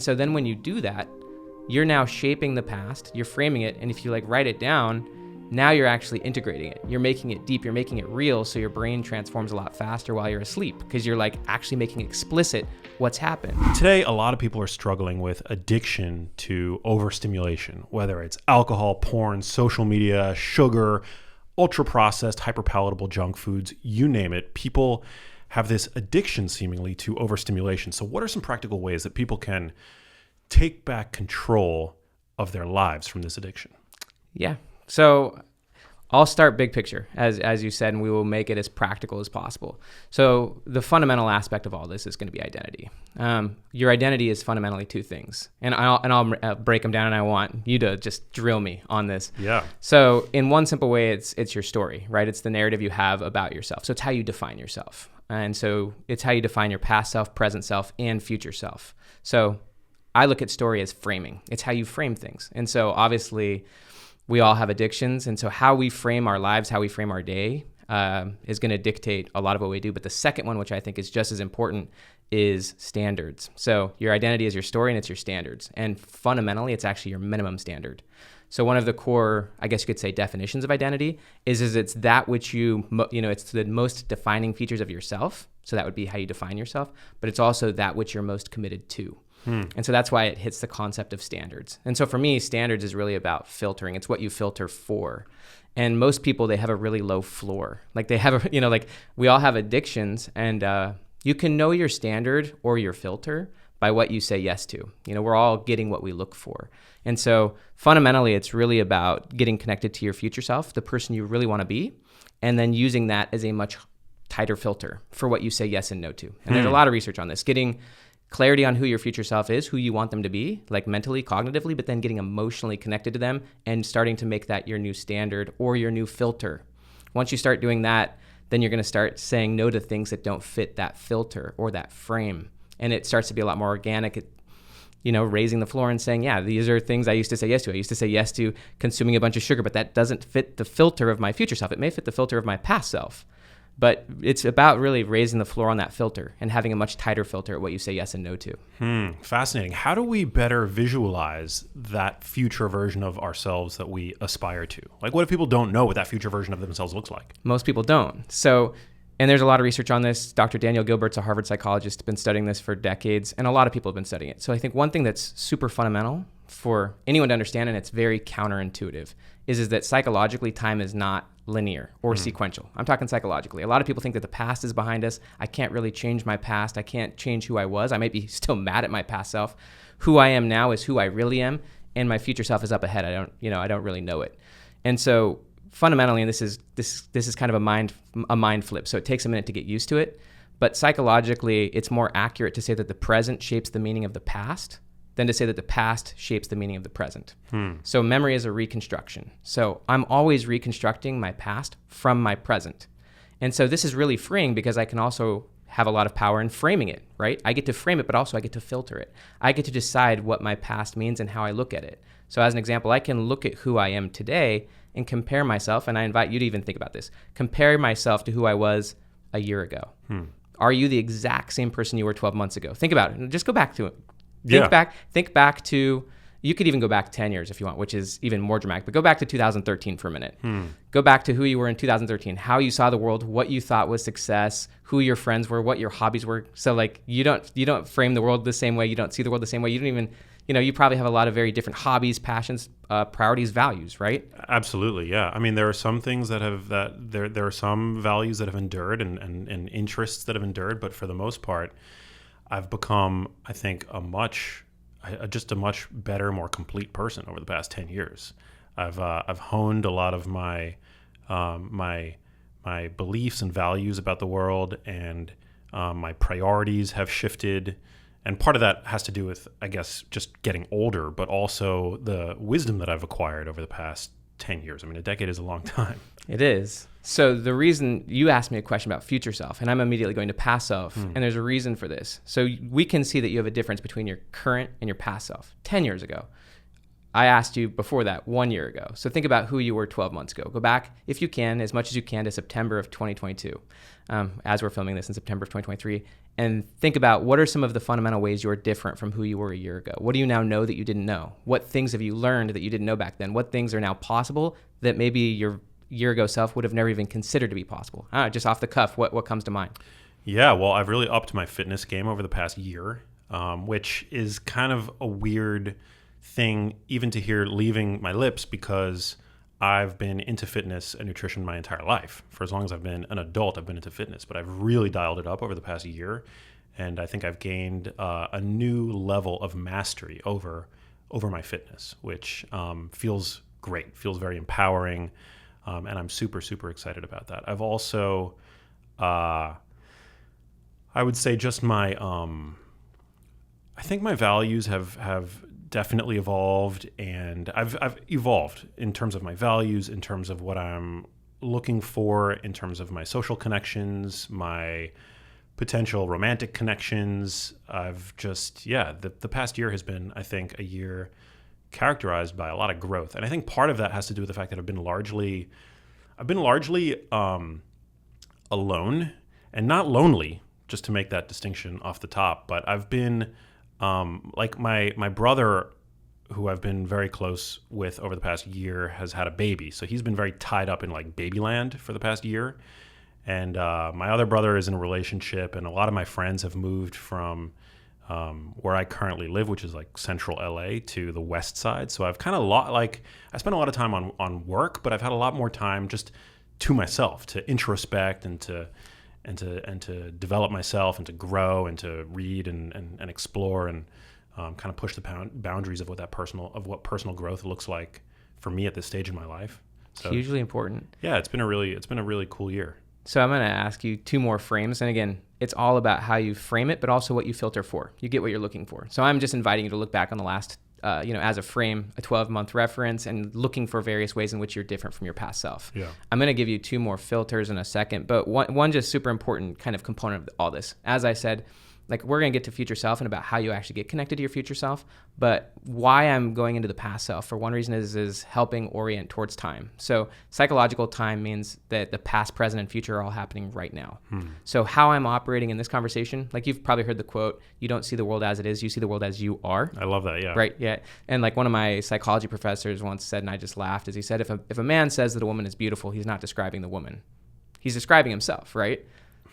so then when you do that, you're now shaping the past, you're framing it, and if you like write it down, now you're actually integrating it. You're making it deep, you're making it real, so your brain transforms a lot faster while you're asleep because you're like actually making explicit what's happened. Today, a lot of people are struggling with addiction to overstimulation, whether it's alcohol, porn, social media, sugar, ultra-processed, hyper-palatable junk foods, you name it. People have this addiction seemingly to overstimulation. So what are some practical ways that people can take back control of their lives from this addiction? Yeah. So I'll start big picture, as you said, and we will make it as practical as possible. So the fundamental aspect of all this is going to be identity. Your identity is fundamentally two things, and I'll break them down, and I want you to just drill me on this. Yeah. So in one simple way, it's your story, right? It's the narrative you have about yourself. So it's how you define yourself. And so it's how you define your past self, present self, and future self. So I look at story as framing. It's how you frame things. And so obviously we all have addictions. And so how we frame our lives, how we frame our day is going to dictate a lot of what we do. But the second one, which I think is just as important, is standards. So your identity is your story and it's your standards. And fundamentally, it's actually your minimum standard. So one of the core, I guess you could say, definitions of identity is it's that which it's the most defining features of yourself. So that would be how you define yourself, but it's also that which you're most committed to. And so that's why it hits the concept of standards. And so for me, standards is really about filtering. It's what you filter for. And most people, they have a really low floor. Like they have we all have addictions, and you can know your standard or your filter by what you say yes to. We're all getting what we look for. And so fundamentally, it's really about getting connected to your future self, the person you really want to be, and then using that as a much tighter filter for what you say yes and no to. And there's a lot of research on this, getting clarity on who your future self is, who you want them to be, like mentally, cognitively, but then getting emotionally connected to them and starting to make that your new standard or your new filter. Once you start doing that, then you're going to start saying no to things that don't fit that filter or that frame. And it starts to be a lot more organic, raising the floor and saying, yeah, these are things I used to say yes to. I used to say yes to consuming a bunch of sugar, but that doesn't fit the filter of my future self. It may fit the filter of my past self. But it's about really raising the floor on that filter and having a much tighter filter at what you say yes and no to. Fascinating. How do we better visualize that future version of ourselves that we aspire to? Like, what if people don't know what that future version of themselves looks like? Most people don't. So, and there's a lot of research on this. Dr. Daniel Gilbert's a Harvard psychologist, been studying this for decades, and a lot of people have been studying it. So I think one thing that's super fundamental for anyone to understand, and it's very counterintuitive, is that psychologically time is not linear or sequential. I'm talking psychologically. A lot of people think that the past is behind us. I can't really change my past. I can't change who I was. I might be still mad at my past self. Who I am now is who I really am, and my future self is up ahead. I don't really know it. And so fundamentally, and this is kind of a mind flip. So it takes a minute to get used to it, but psychologically, it's more accurate to say that the present shapes the meaning of the past than to say that the past shapes the meaning of the present. So memory is a reconstruction. So I'm always reconstructing my past from my present. And so this is really freeing because I can also have a lot of power in framing it, right? I get to frame it, but also I get to filter it. I get to decide what my past means and how I look at it. So as an example, I can look at who I am today and compare myself, and I invite you to even think about this. Compare myself to who I was a year ago. Are you the exact same person you were 12 months ago? Think about it. Just go back to it. Think back to, you could even go back 10 years if you want, which is even more dramatic, but go back to 2013 for a minute. Go back to who you were in 2013, how you saw the world, what you thought was success, who your friends were, what your hobbies were. So like you don't frame the world the same way. You don't see the world the same way. You don't even, you probably have a lot of very different hobbies, passions, priorities, values, right? Absolutely. Yeah. I mean, there are some things that there are some values that have endured and interests that have endured, but for the most part, I've become, I think, just a much better, more complete person over the past 10 years. I've honed a lot of my beliefs and values about the world, and my priorities have shifted. And part of that has to do with, I guess, just getting older, but also the wisdom that I've acquired over the past 10 years. I mean, a decade is a long time. It is. So the reason you asked me a question about future self, and I'm immediately going to past self, and there's a reason for this. So we can see that you have a difference between your current and your past self. 10 years ago. I asked you before that 1 year ago. So think about who you were 12 months ago. Go back, if you can, as much as you can, to September of 2022, as we're filming this in September of 2023, and think about what are some of the fundamental ways you're different from who you were a year ago. What do you now know that you didn't know? What things have you learned that you didn't know back then? What things are now possible that maybe your year ago self would have never even considered to be possible? Just off the cuff, what comes to mind? Yeah, well, I've really upped my fitness game over the past year, which is kind of a weird thing even to hear leaving my lips, because I've been into fitness and nutrition my entire life. For as long as I've been an adult, I've been into fitness, but I've really dialed it up over the past year. And I think I've gained a new level of mastery over my fitness, which feels great, feels very empowering. And I'm super, super excited about that. I've also, I would say just my, I think my values have definitely evolved, and I've evolved in terms of my values, in terms of what I'm looking for, in terms of my social connections, my potential romantic connections. I've just, the past year has been, I think, a year characterized by a lot of growth. And I think part of that has to do with the fact that I've been largely alone, and not lonely, just to make that distinction off the top, but I've been like my brother, who I've been very close with over the past year, has had a baby. So he's been very tied up in like babyland for the past year. And my other brother is in a relationship, and a lot of my friends have moved from where I currently live, which is like central LA, to the west side. So I've kind of I spent a lot of time on work, but I've had a lot more time just to myself, to introspect and to develop myself and to grow and to read and explore and kind of push the boundaries of what personal growth looks like for me at this stage in my life. So, hugely important. Yeah, it's been a really cool year. So I'm going to ask you two more frames. And again, it's all about how you frame it, but also what you filter for. You get what you're looking for. So I'm just inviting you to look back on the last, as a frame, a 12-month reference, and looking for various ways in which you're different from your past self. Yeah. I'm going to give you two more filters in a second, but one just super important kind of component of all this. As I said, like, we're going to get to future self and about how you actually get connected to your future self. But why I'm going into the past self, for one reason, is helping orient towards time. So psychological time means that the past, present, and future are all happening right now. So how I'm operating in this conversation, like you've probably heard the quote, you don't see the world as it is, you see the world as you are. I love that, yeah. Right, yeah. And like one of my psychology professors once said, and I just laughed, is he said, if a man says that a woman is beautiful, he's not describing the woman. He's describing himself, right?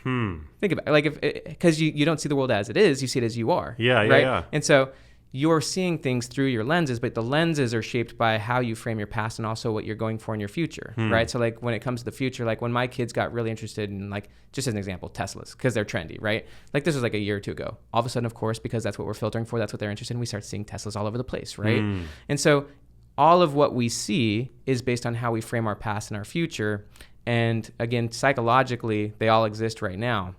Think about it. Like, because you don't see the world as it is, you see it as you are. Yeah, right? yeah. And so you're seeing things through your lenses, but the lenses are shaped by how you frame your past and also what you're going for in your future, right? So like when it comes to the future, like when my kids got really interested in, like, just as an example, Teslas, because they're trendy, right? Like this was like a year or two ago. All of a sudden, of course, because that's what we're filtering for, that's what they're interested in, we start seeing Teslas all over the place, right? And so all of what we see is based on how we frame our past and our future. And again, psychologically, they all exist right now.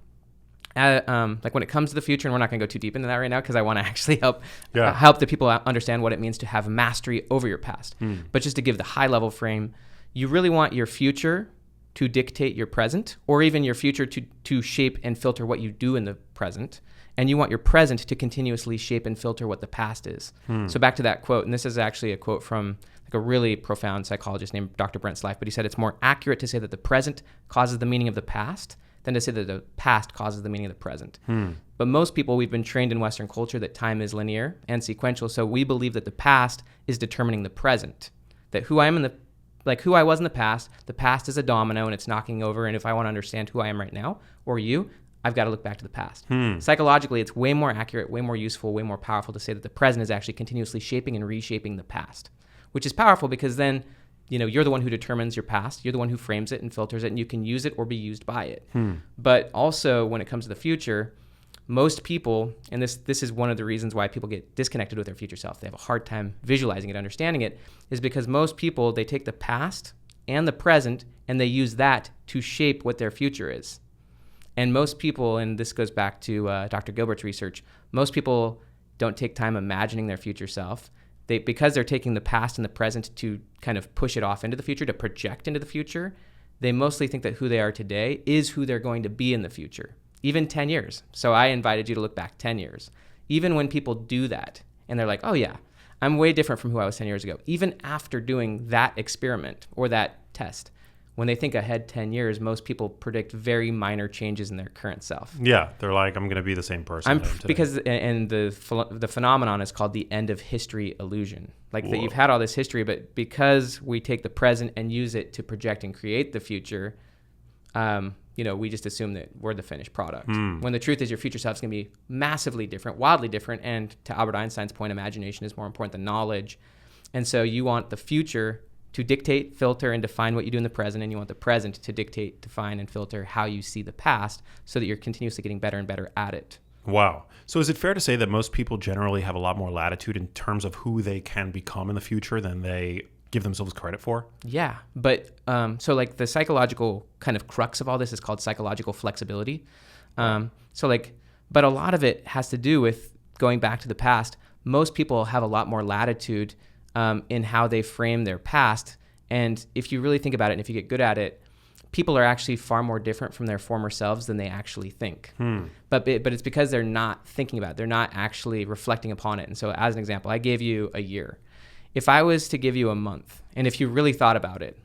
Like when it comes to the future, and we're not going to go too deep into that right now because I want to actually help the people understand what it means to have mastery over your past. But just to give the high level frame, you really want your future to dictate your present, or even your future to shape and filter what you do in the present. And you want your present to continuously shape and filter what the past is. So back to that quote, and this is actually a quote from like a really profound psychologist named Dr. Brent Slife, but he said it's more accurate to say that the present causes the meaning of the past than to say that the past causes the meaning of the present. But most people, we've been trained in Western culture that time is linear and sequential, so we believe that the past is determining the present. That who I was in the past is a domino and it's knocking over, and if I want to understand who I am right now, or you, I've got to look back to the past. Psychologically, it's way more accurate, way more useful, way more powerful to say that the present is actually continuously shaping and reshaping the past, which is powerful because then, you're the one who determines your past. You're the one who frames it and filters it, and you can use it or be used by it. But also, when it comes to the future, most people, and this is one of the reasons why people get disconnected with their future self, they have a hard time visualizing it, understanding it, is because most people, they take the past and the present, and they use that to shape what their future is. And most people, and this goes back to Dr. Gilbert's research, most people don't take time imagining their future self. Because they're taking the past and the present to kind of push it off into the future, to project into the future, they mostly think that who they are today is who they're going to be in the future, even 10 years. So I invited you to look back 10 years. Even when people do that, and they're like, oh yeah, I'm way different from who I was 10 years ago. Even after doing that experiment or that test, when they think ahead 10 years, most people predict very minor changes in their current self. Yeah, they're like, I'm going to be the same person. Because the phenomenon is called the end of history illusion. Like that you've had all this history, but because we take the present and use it to project and create the future, we just assume that we're the finished product. When the truth is your future self is going to be massively different, wildly different. And to Albert Einstein's point, imagination is more important than knowledge. And so you want the future to dictate, filter, and define what you do in the present. And you want the present to dictate, define, and filter how you see the past so that you're continuously getting better and better at it. Wow. So is it fair to say that most people generally have a lot more latitude in terms of who they can become in the future than they give themselves credit for? Yeah. But so like the psychological kind of crux of all this is called psychological flexibility. But a lot of it has to do with going back to the past. Most people have a lot more latitude in how they frame their past. And if you really think about it and if you get good at it, people are actually far more different from their former selves than they actually think. But it's because they're not thinking about it. They're not actually reflecting upon it. And so as an example, I gave you a year. If I was to give you a month, and if you really thought about it,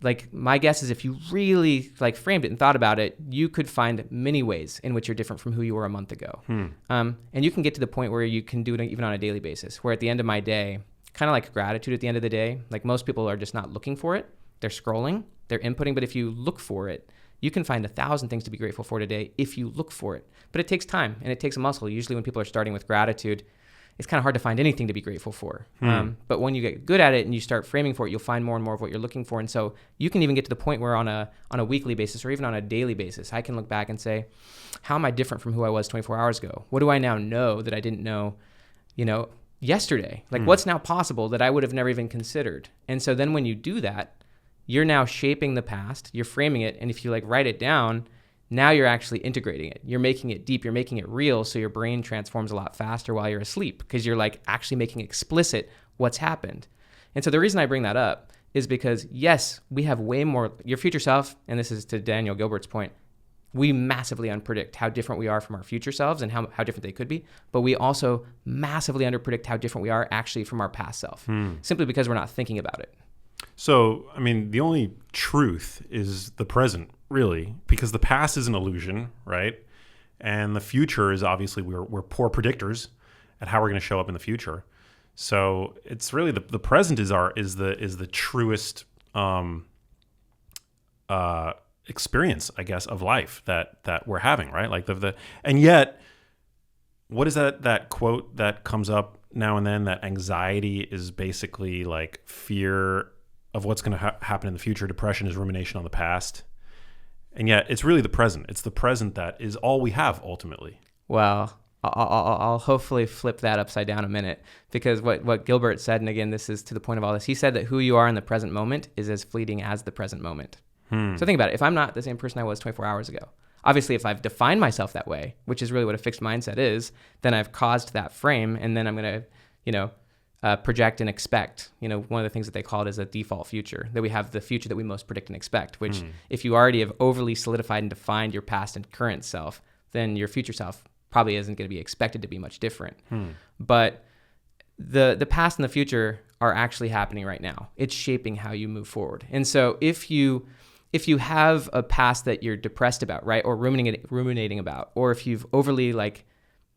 like my guess is if you really like framed it and thought about it, you could find many ways in which you're different from who you were a month ago. And you can get to the point where you can do it even on a daily basis, where at the end of my day, kind of like gratitude at the end of the day, like most people are just not looking for it. They're scrolling, they're inputting, but if you look for it, you can find 1,000 things to be grateful for today if you look for it. But it takes time and it takes a muscle. Usually when people are starting with gratitude, it's kind of hard to find anything to be grateful for. But when you get good at it and you start framing for it, you'll find more and more of what you're looking for. And so you can even get to the point where on a weekly basis or even on a daily basis, I can look back and say, how am I different from who I was 24 hours ago? What do I now know that I didn't know, yesterday? Like what's now possible that I would have never even considered? And so then when you do that, you're now shaping the past, you're framing it. And if you like write it down, now you're actually integrating it. You're making it deep. You're making it real. So your brain transforms a lot faster while you're asleep because you're like actually making explicit what's happened. And so the reason I bring that up is because, yes, we have way more, your future self, and this is to Daniel Gilbert's point, we massively unpredict how different we are from our future selves and how different they could be. But we also massively underpredict how different we are actually from our past self, simply because we're not thinking about it. So, I mean, the only truth is the present, really, because the past is an illusion, right? And the future is obviously we're poor predictors at how we're going to show up in the future. So it's really the present is the truest experience, I guess, of life that we're having, right? Like and yet, what is that quote that comes up now and then? That anxiety is basically like fear of what's going to happen in the future. Depression is rumination on the past. And yet it's really the present. It's the present that is all we have ultimately. Well, I'll hopefully flip that upside down a minute, because what Gilbert said, and again, this is to the point of all this, he said that who you are in the present moment is as fleeting as the present moment. So think about it. If I'm not the same person I was 24 hours ago, obviously if I've defined myself that way, which is really what a fixed mindset is, then I've caused that frame, and then I'm going to, project and expect. One of the things that they call it is a default future, that we have the future that we most predict and expect, which if you already have overly solidified and defined your past and current self, then your future self probably isn't going to be expected to be much different. But the past and the future are actually happening right now. It's shaping how you move forward. And so if you have a past that you're depressed about, right, or ruminating about, or if you've overly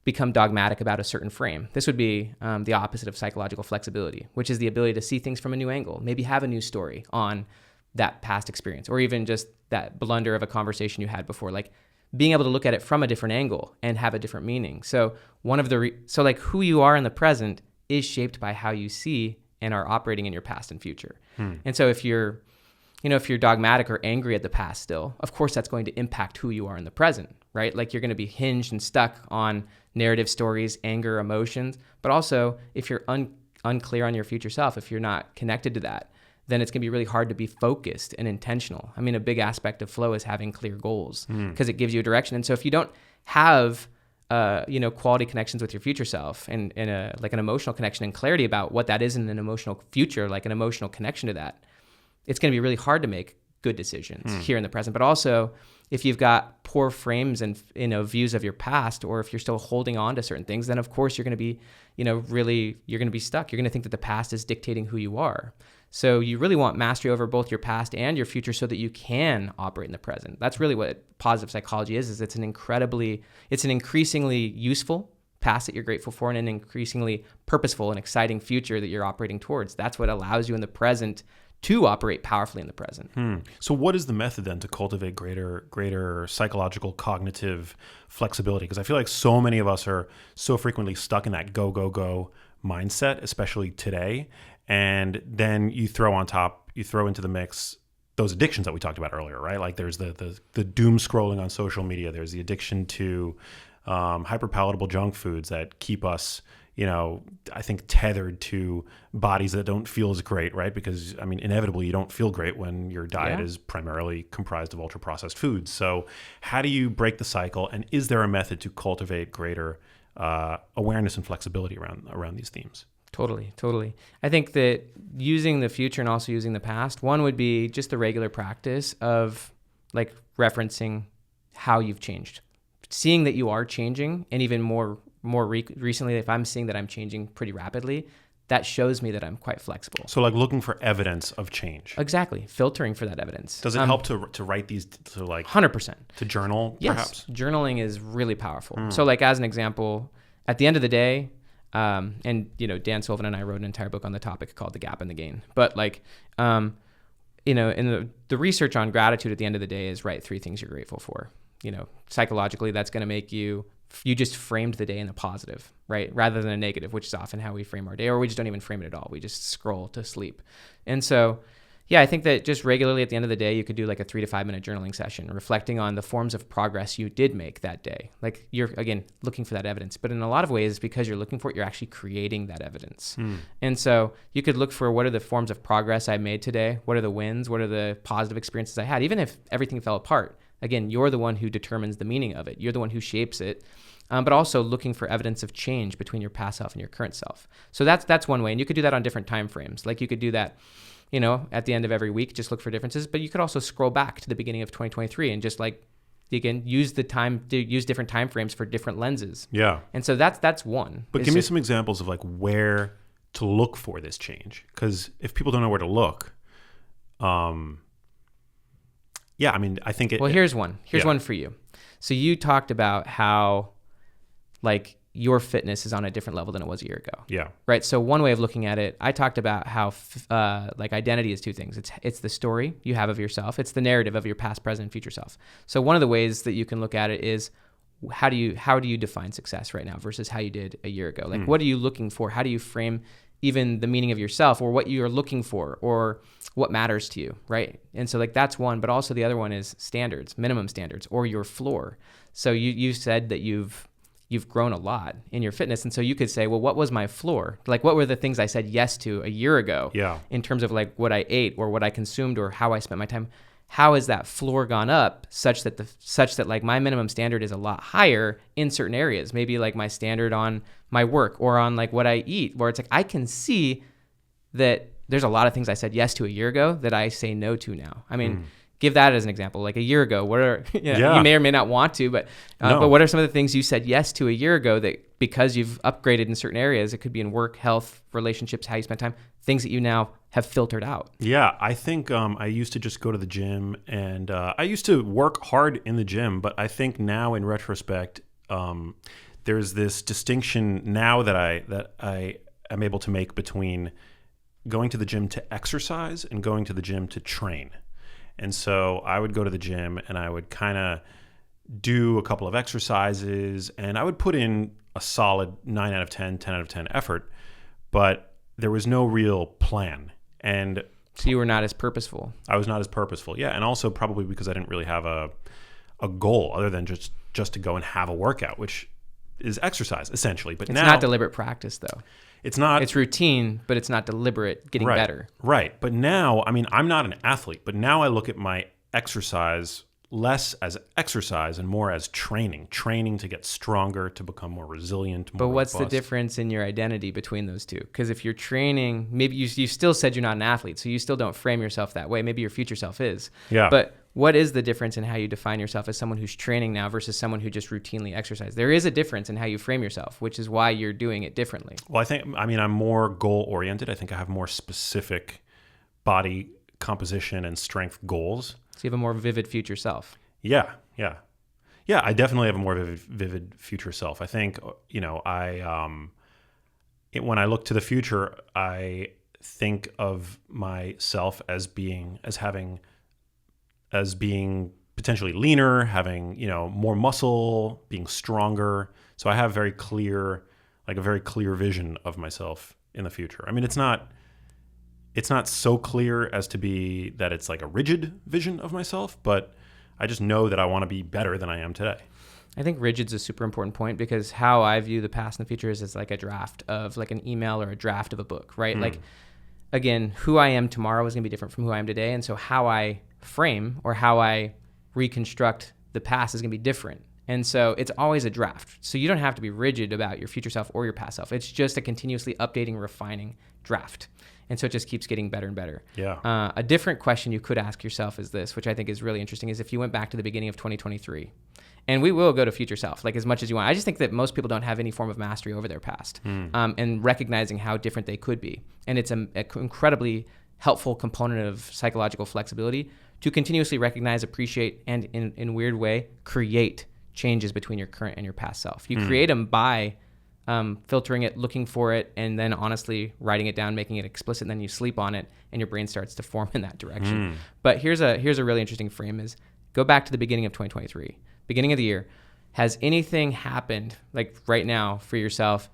become dogmatic about a certain frame, this would be the opposite of psychological flexibility, which is the ability to see things from a new angle, maybe have a new story on that past experience, or even just that blunder of a conversation you had before, like being able to look at it from a different angle and have a different meaning. So who you are in the present is shaped by how you see and are operating in your past and future. And so if you're dogmatic or angry at the past still, of course that's going to impact who you are in the present, right? Like you're going to be hinged and stuck on narrative stories, anger, emotions. But also if you're unclear on your future self, if you're not connected to that, then it's going to be really hard to be focused and intentional. I mean, a big aspect of flow is having clear goals because it gives you a direction. And so if you don't have quality connections with your future self and an emotional connection and clarity about what that is in an emotional future, like an emotional connection to that, it's going to be really hard to make good decisions here in the present. But also, if you've got poor frames and views of your past, or if you're still holding on to certain things, then of course you're going to be, you're going to be stuck. You're going to think that the past is dictating who you are. So you really want mastery over both your past and your future so that you can operate in the present. That's really what positive psychology is it's an increasingly useful past that you're grateful for and an increasingly purposeful and exciting future that you're operating towards. That's what allows you in the present to operate powerfully in the present. So what is the method then to cultivate greater psychological cognitive flexibility? Because I feel like so many of us are so frequently stuck in that go, go, go mindset, especially today. And then you throw into the mix those addictions that we talked about earlier, right? Like there's the doom scrolling on social media. There's the addiction to hyperpalatable junk foods that keep us, I think tethered to bodies that don't feel as great, right? Because inevitably you don't feel great when your diet is primarily comprised of ultra processed foods. So how do you break the cycle? And is there a method to cultivate greater awareness and flexibility around these themes? Totally. I think that using the future and also using the past, one would be just the regular practice of like referencing how you've changed, seeing that you are changing, and even more recently, if I'm seeing that I'm changing pretty rapidly, that shows me that I'm quite flexible. So like looking for evidence of change. Exactly. Filtering for that evidence. Does it help to write these, to like 100%. To journal, yes. Perhaps? Journaling is really powerful. So like as an example, at the end of the day, and Dan Sullivan and I wrote an entire book on the topic called The Gap and the Gain. But like, in the research on gratitude at the end of the day is write 3 things you're grateful for. Psychologically, that's going to make you just framed the day in a positive, right? Rather than a negative, which is often how we frame our day, or we just don't even frame it at all. We just scroll to sleep. And so, I think that just regularly at the end of the day, you could do like a 3 to 5 minute journaling session, reflecting on the forms of progress you did make that day. Like you're, again, looking for that evidence. But in a lot of ways, because you're looking for it, you're actually creating that evidence. And so you could look for what are the forms of progress I made today? What are the wins? What are the positive experiences I had? Even if everything fell apart, again, you're the one who determines the meaning of it. You're the one who shapes it. But also looking for evidence of change between your past self and your current self. So that's one way. And you could do that on different time frames. Like you could do that, at the end of every week, just look for differences. But you could also scroll back to the beginning of 2023 and just like, again, use different time frames for different lenses. Yeah. And so that's one. But give me some examples of like where to look for this change. Because if people don't know where to look, I think it... Well, here's one. Here's one for you. So you talked about how like your fitness is on a different level than it was a year ago. Yeah. Right. So one way of looking at it, I talked about how like identity is 2 things. It's the story you have of yourself. It's the narrative of your past, present, and future self. So one of the ways that you can look at it is how do you define success right now versus how you did a year ago? Like what are you looking for? How do you frame even the meaning of yourself or what you're looking for or what matters to you, right? And so like that's one, but also the other one is standards, minimum standards, or your floor. So you said that you've grown a lot in your fitness. And so you could say, well, what was my floor? Like, what were the things I said yes to a year ago in terms of like what I ate or what I consumed or how I spent my time? How has that floor gone up such that like my minimum standard is a lot higher in certain areas? Maybe like my standard on my work or on like what I eat, where it's like, I can see that there's a lot of things I said yes to a year ago that I say no to now. I mean, give that as an example. Like a year ago, you may or may not want to, but what are some of the things you said yes to a year ago that because you've upgraded in certain areas, it could be in work, health, relationships, how you spend time, things that you now have filtered out? Yeah, I think I used to just go to the gym and I used to work hard in the gym, but I think now in retrospect, there's this distinction now that I am able to make between going to the gym to exercise and going to the gym to train. And so I would go to the gym and I would kind of do a couple of exercises and I would put in a solid 9 out of 10, 10 out of 10 effort, but there was no real plan. And so you were not as purposeful. I was not as purposeful. Yeah. And also probably because I didn't really have a goal other than just to go and have a workout, which is exercise essentially. But it's not deliberate practice though. It's not. It's routine, but it's not deliberate getting better. Right. But now, I'm not an athlete, but now I look at my exercise less as exercise and more as training to get stronger, to become more resilient, more what's robust. The difference in your identity between those two? Because if you're training, maybe you still said you're not an athlete, so you still don't frame yourself that way. Maybe your future self is. Yeah. But what is the difference in how you define yourself as someone who's training now versus someone who just routinely exercises? There is a difference in how you frame yourself, which is why you're doing it differently. Well, I think, I'm more goal-oriented. I think I have more specific body composition and strength goals. So you have a more vivid future self. Yeah. I definitely have a more vivid future self. I think, when I look to the future, I think of myself as being potentially leaner, having, more muscle, being stronger. So I have a very clear vision of myself in the future. I mean, it's not so clear as to be that it's like a rigid vision of myself, but I just know that I want to be better than I am today. I think rigid's a super important point, because how I view the past and the future is it's like a draft of like an email or a draft of a book, right? Like, again, who I am tomorrow is going to be different from who I am today. And so how I frame or how I reconstruct the past is going to be different. And so it's always a draft. So you don't have to be rigid about your future self or your past self. It's just a continuously updating, refining draft. And so it just keeps getting better and better. Yeah. A different question you could ask yourself is this, which I think is really interesting, is if you went back to the beginning of 2023, and we will go to future self, like as much as you want. I just think that most people don't have any form of mastery over their past, and recognizing how different they could be. And it's an incredibly helpful component of psychological flexibility to continuously recognize, appreciate, and in a weird way, create changes between your current and your past self. You create them by filtering it, looking for it, and then honestly writing it down, making it explicit, and then you sleep on it, and your brain starts to form in that direction. But here's a really interesting frame: is go back to the beginning of 2023, beginning of the year. Has anything happened like right now for yourself,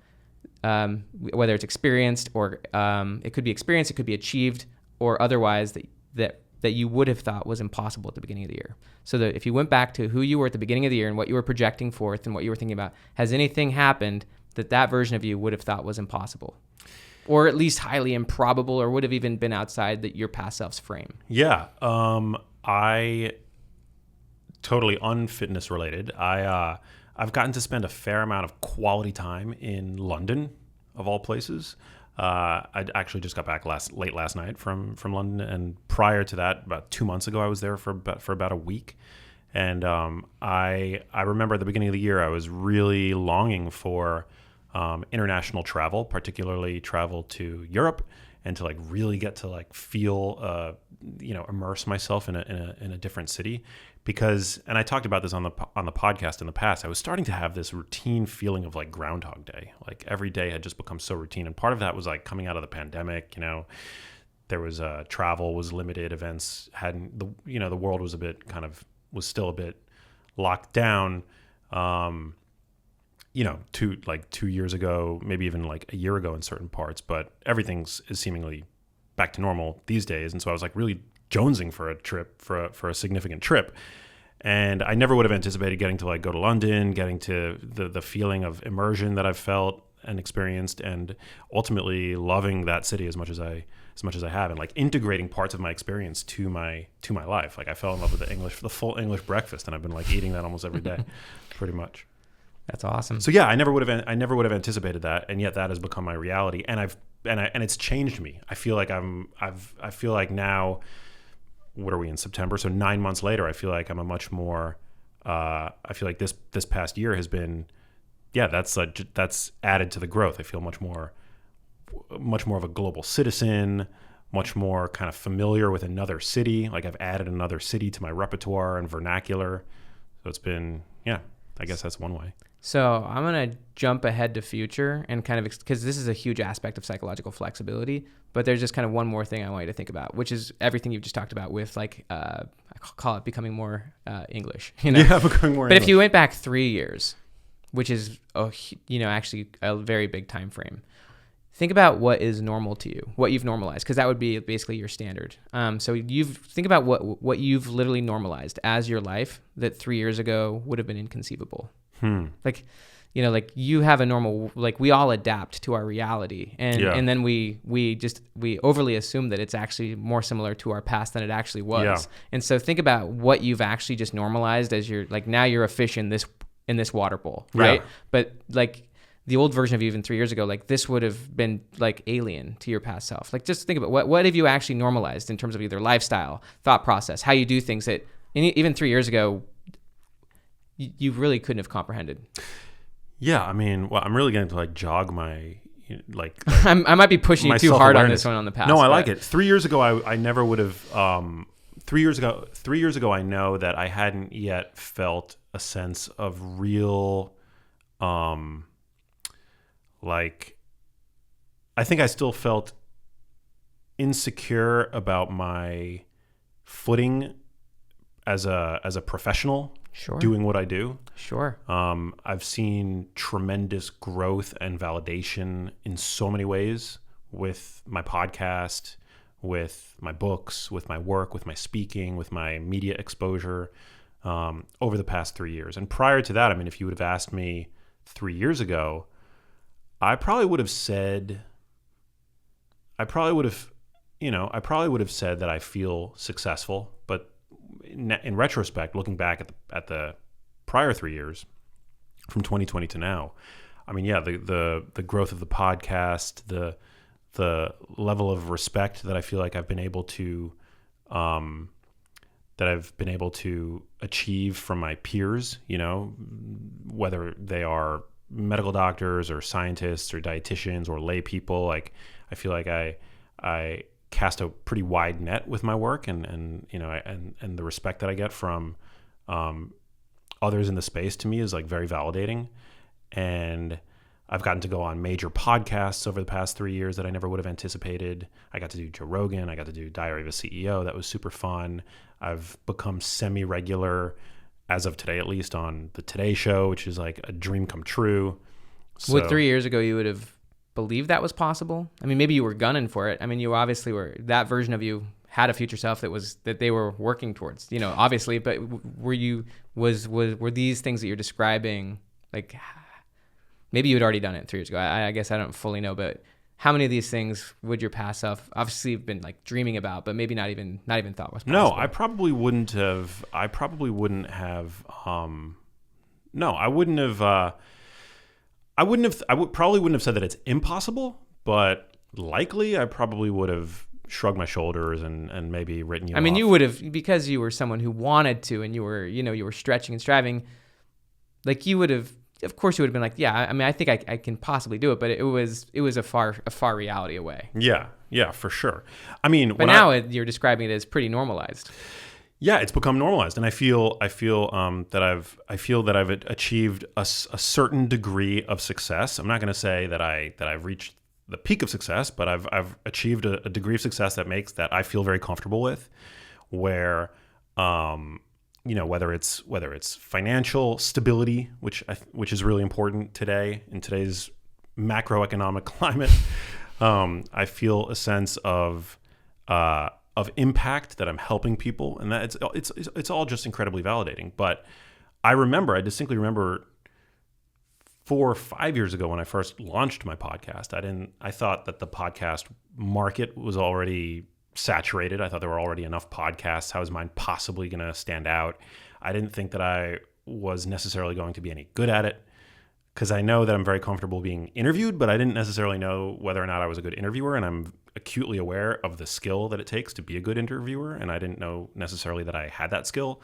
whether it's experienced or it could be experienced, it could be achieved, or otherwise that you would have thought was impossible at the beginning of the year? So that if you went back to who you were at the beginning of the year and what you were projecting forth and what you were thinking about, has anything happened that version of you would have thought was impossible, or at least highly improbable, or would have even been outside your past self's frame? Yeah. I totally unfitness related. I've gotten to spend a fair amount of quality time in London, of all places. I actually just got back late last night from London, and prior to that, about 2 months ago, I was there for about a week. And I remember at the beginning of the year, I was really longing for international travel, particularly travel to Europe, and to like really get to like feel, immerse myself in a different city. Because, and I talked about this on the podcast in the past, I was starting to have this routine feeling of like Groundhog Day. Like every day had just become so routine. And part of that was like coming out of the pandemic, there was travel was limited, events hadn't, the world was was still a bit locked down, 2 years ago, maybe even like a year ago in certain parts, but everything is seemingly back to normal these days. And so I was like really jonesing for a trip, for a significant trip. And I never would have anticipated getting to like go to London, getting to the feeling of immersion that I've felt and experienced, and ultimately loving that city as much as I have, and like integrating parts of my experience to my life. Like I fell in love with the full English breakfast, and I've been like eating that almost every day, pretty much. That's awesome. So yeah, I never would have anticipated that, and yet that has become my reality, and it's changed me. I feel like now, what are we in September? So 9 months later, I feel like I'm a much more. I feel like this past year has been, that's added to the growth. I feel much more of a global citizen, much more kind of familiar with another city. Like I've added another city to my repertoire and vernacular. So it's been, I guess that's one way. So I'm going to jump ahead to future and kind of, because this is a huge aspect of psychological flexibility, but there's just kind of one more thing I want you to think about, which is everything you've just talked about with like, I call it becoming more English. Yeah, becoming more But English. if you went back 3 years, which is, actually a very big time frame, think about what is normal to you, what you've normalized, because that would be basically your standard. So think about what you've literally normalized as your life that 3 years ago would have been inconceivable. Like you have a normal, like we all adapt to our reality, and then we overly assume that it's actually more similar to our past than it actually was. Yeah. And so think about what you've actually just normalized as you're like, now you're a fish in this water bowl, right? Yeah. But like the old version of you even 3 years ago, like this would have been like alien to your past self. Like just think about what have you actually normalized in terms of either lifestyle, thought process, how you do things that even 3 years ago you really couldn't have comprehended. Yeah, I mean, well, I'm really getting to like jog my like I might be pushing you too hard on this one on the past. No, I like it. 3 years ago, I never would have. 3 years ago, I know that I hadn't yet felt a sense of real, like, I think I still felt insecure about my footing as a professional. Sure. Doing what I do. Sure. I've seen tremendous growth and validation in so many ways with my podcast, with my books, with my work, with my speaking, with my media exposure over the past 3 years. And prior to that, I mean, if you would have asked me 3 years ago, I probably would have said that I feel successful, but in retrospect, looking back at the prior 3 years, from 2020 to now, I mean, yeah, the growth of the podcast, the level of respect that I feel like I've been able to achieve from my peers, whether they are medical doctors or scientists or dietitians or lay people, like I feel like I cast a pretty wide net with my work, and the respect that I get from others in the space to me is like very validating. And I've gotten to go on major podcasts over the past 3 years that I never would have anticipated. I got to do Joe Rogan. I got to do Diary of a CEO. That was super fun. I've become semi-regular, as of today at least, on the Today Show, which is like a dream come true. So, What 3 years ago you would have believed that was possible? I mean, maybe you were gunning for it. I mean, you obviously were. That version of you had a future self that they were working towards. Obviously. But were these things that you're describing, like, maybe you had already done it 3 years ago? I guess I don't fully know, but how many of these things would your past self obviously have been like dreaming about, but maybe not even thought was possible? No, I probably wouldn't have. I probably wouldn't have. Probably wouldn't have said that it's impossible, but likely I probably would have shrugged my shoulders and maybe written you off. I mean, you would have, because you were someone who wanted to, and you were stretching and striving, like you would have. Of course, you would have been like, yeah. I mean, I think I can possibly do it, but it was a far reality away. Yeah, for sure. I mean, but now you're describing it as pretty normalized. Yeah, it's become normalized, and I feel that I've achieved a certain degree of success. I'm not going to say that I've reached the peak of success, but I've achieved a degree of success that I feel very comfortable with, where whether it's financial stability, which is really important today in today's macroeconomic climate. I feel a sense of impact, that I'm helping people, and that it's all just incredibly validating. But I distinctly remember 4 or 5 years ago when I first launched my podcast, I thought that the podcast market was already saturated. I thought there were already enough podcasts. How is mine possibly going to stand out? I didn't think that I was necessarily going to be any good at it, because I know that I'm very comfortable being interviewed, but I didn't necessarily know whether or not I was a good interviewer, and I'm acutely aware of the skill that it takes to be a good interviewer, and I didn't know necessarily that I had that skill.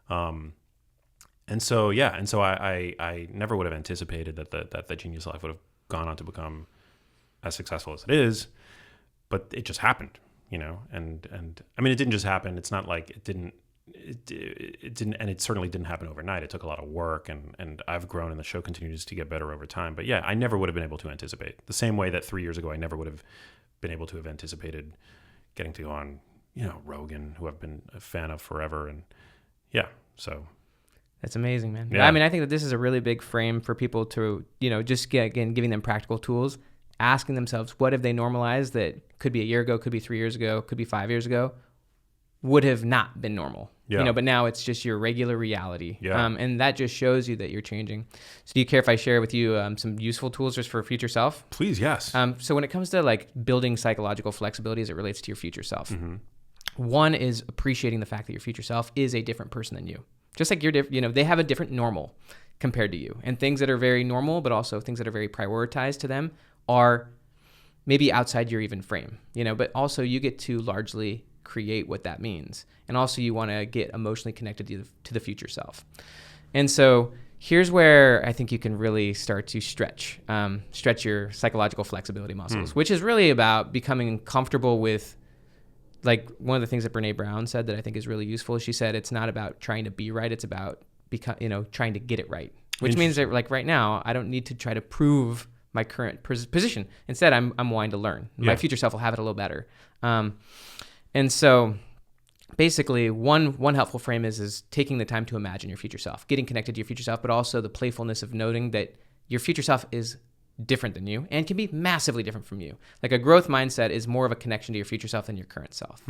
And so I never would have anticipated that the Genius Life would have gone on to become as successful as it is, but it just happened, and I mean, it didn't just happen. It's not like it didn't, and it certainly didn't happen overnight. It took a lot of work, and I've grown, and the show continues to get better over time. But yeah, I never would have been able to anticipate, the same way that 3 years ago I never would have been able to have anticipated getting to go on, Rogan, who I've been a fan of forever. And yeah, so that's amazing, man. Yeah. I mean, I think that this is a really big frame for people to, just giving them practical tools, asking themselves, what have they normalized that could be a year ago, could be 3 years ago, could be 5 years ago, would have not been normal. Yeah. But now it's just your regular reality. Yeah. And that just shows you that you're changing. So do you care if I share with you some useful tools just for future self? Please, yes. So when it comes to like building psychological flexibility as it relates to your future self, Mm-hmm. one is appreciating the fact that your future self is a different person than you. Just like you're different, they have a different normal compared to you. And things that are very normal, but also things that are very prioritized to them are maybe outside your even frame, but also you get to largely create what that means. And also you want to get emotionally connected to the future self. And so here's where I think you can really start to stretch your psychological flexibility muscles, which is really about becoming comfortable with, like, one of the things that Brene Brown said that I think is really useful. She said it's not about trying to be right; it's about trying to get it right. Which means that, like, right now, I don't need to try to prove my current position. Instead, I'm wanting to learn. My future self will have it a little better. And so, basically, one helpful frame is taking the time to imagine your future self, getting connected to your future self, but also the playfulness of noting that your future self is different than you and can be massively different from you. Like, a growth mindset is more of a connection to your future self than your current self.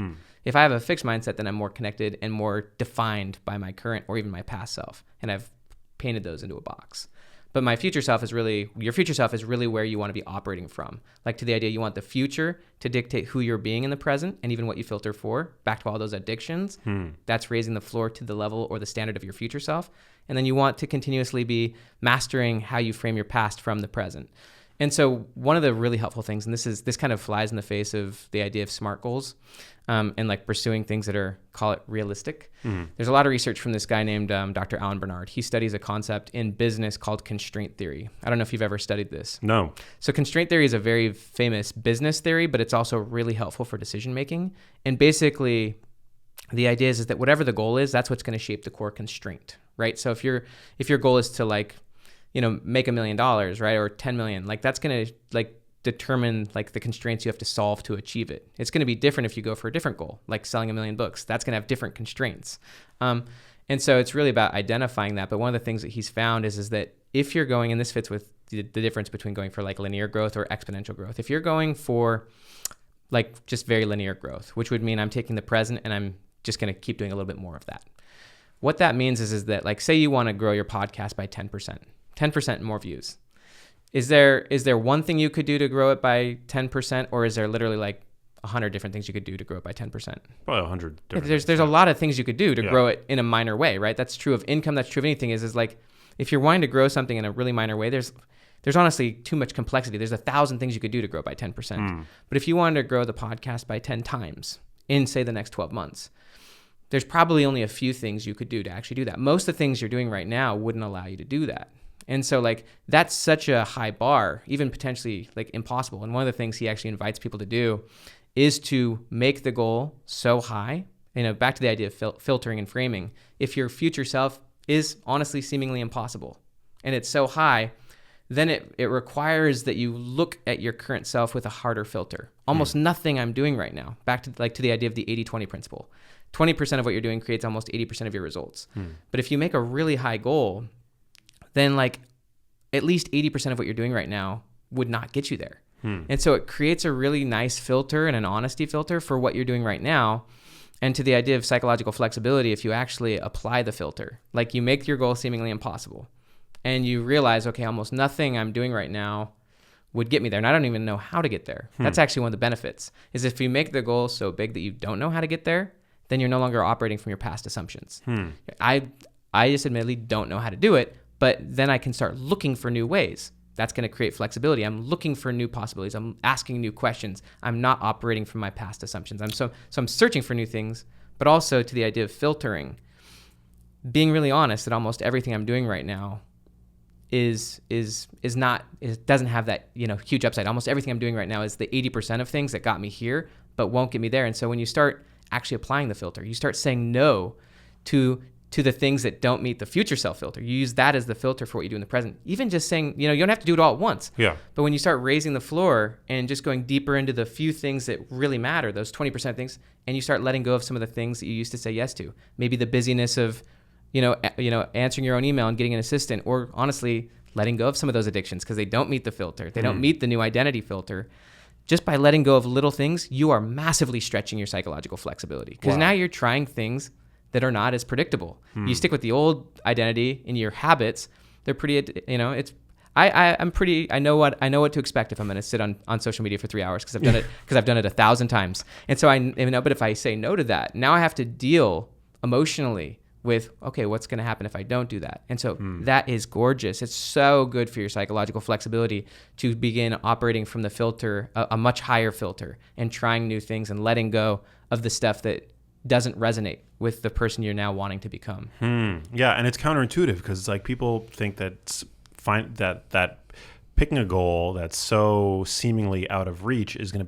If I have a fixed mindset, then I'm more connected and more defined by my current or even my past self, and I've painted those into a box. But your future self is really where you want to be operating from. Like, to the idea you want the future to dictate who you're being in the present and even what you filter for, back to all those addictions. That's raising the floor to the level or the standard of your future self. And then you want to continuously be mastering how you frame your past from the present. And so one of the really helpful things, and this kind of flies in the face of the idea of SMART goals, and like pursuing things that are, call it, realistic. There's a lot of research from this guy named Dr. Alan Bernard. He studies a concept in business called constraint theory. I don't know if you've ever studied this. No. So constraint theory is a very famous business theory, but it's also really helpful for decision making. And basically, the idea is that whatever the goal is, that's what's going to shape the core constraint, right? So if your goal is to, like, make $1 million, right? Or 10 million, like, that's going to, like, determine, like, the constraints you have to solve to achieve it. It's going to be different if you go for a different goal, like selling 1 million books. That's going to have different constraints. And so it's really about identifying that. But one of the things that he's found is that if you're going, and this fits with the difference between going for, like, linear growth or exponential growth. If you're going for, like, just very linear growth, which would mean I'm taking the present and I'm just going to keep doing a little bit more of that. What that means is that, like, say you want to grow your podcast by 10% more views. Is there one thing you could do to grow it by 10%, or is there literally, like, 100 different things you could do to grow it by 10%? Probably 100 different There's a lot of things you could do to grow it in a minor way, right? That's true of income. That's true of anything. Is like, if you're wanting to grow something in a really minor way, there's honestly too much complexity. There's 1,000 things you could do to grow by 10%. But if you wanted to grow the podcast by 10 times in, say, the next 12 months, there's probably only a few things you could do to actually do that. Most of the things you're doing right now wouldn't allow you to do that. And so, like, that's such a high bar, even potentially, like, impossible. And one of the things he actually invites people to do is to make the goal so high, back to the idea of filtering and framing. If your future self is honestly seemingly impossible and it's so high, then it requires that you look at your current self with a harder filter. Almost nothing I'm doing right now, back to, like, to the idea of the 80-20 principle. 20% of what you're doing creates almost 80% of your results. But if you make a really high goal, then, like, at least 80% of what you're doing right now would not get you there. And so it creates a really nice filter and an honesty filter for what you're doing right now. And to the idea of psychological flexibility, if you actually apply the filter, like, you make your goal seemingly impossible and you realize, okay, almost nothing I'm doing right now would get me there. And I don't even know how to get there. That's actually one of the benefits, is if you make the goal so big that you don't know how to get there, then you're no longer operating from your past assumptions. I just admittedly don't know how to do it, but then I can start looking for new ways. That's going to create flexibility. I'm looking for new possibilities. I'm asking new questions. I'm not operating from my past assumptions. I'm searching for new things, but also to the idea of filtering, being really honest that almost everything I'm doing right now is not, it doesn't have that, huge upside. Almost everything I'm doing right now is the 80% of things that got me here, but won't get me there. And so when you start actually applying the filter, you start saying no to the things that don't meet the future self filter. You use that as the filter for what you do in the present. Even just saying, you don't have to do it all at once. Yeah. But when you start raising the floor and just going deeper into the few things that really matter, those 20% things, and you start letting go of some of the things that you used to say yes to, maybe the busyness of, answering your own email and getting an assistant, or honestly letting go of some of those addictions because they don't meet the filter. They don't meet the new identity filter. Just by letting go of little things, you are massively stretching your psychological flexibility, because now you're trying things that are not as predictable. You stick with the old identity in your habits. They're pretty, I know what to expect if I'm going to sit on social media for 3 hours, because I've done it 1,000 times. And so but if I say no to that, now I have to deal emotionally with, okay, what's going to happen if I don't do that? And so that is gorgeous. It's so good for your psychological flexibility to begin operating from the filter, a much higher filter, and trying new things and letting go of the stuff that Mm-hmm. resonate with the person you're now wanting to become. Yeah, and it's counterintuitive because like people think that picking a goal that's so seemingly out of reach is going to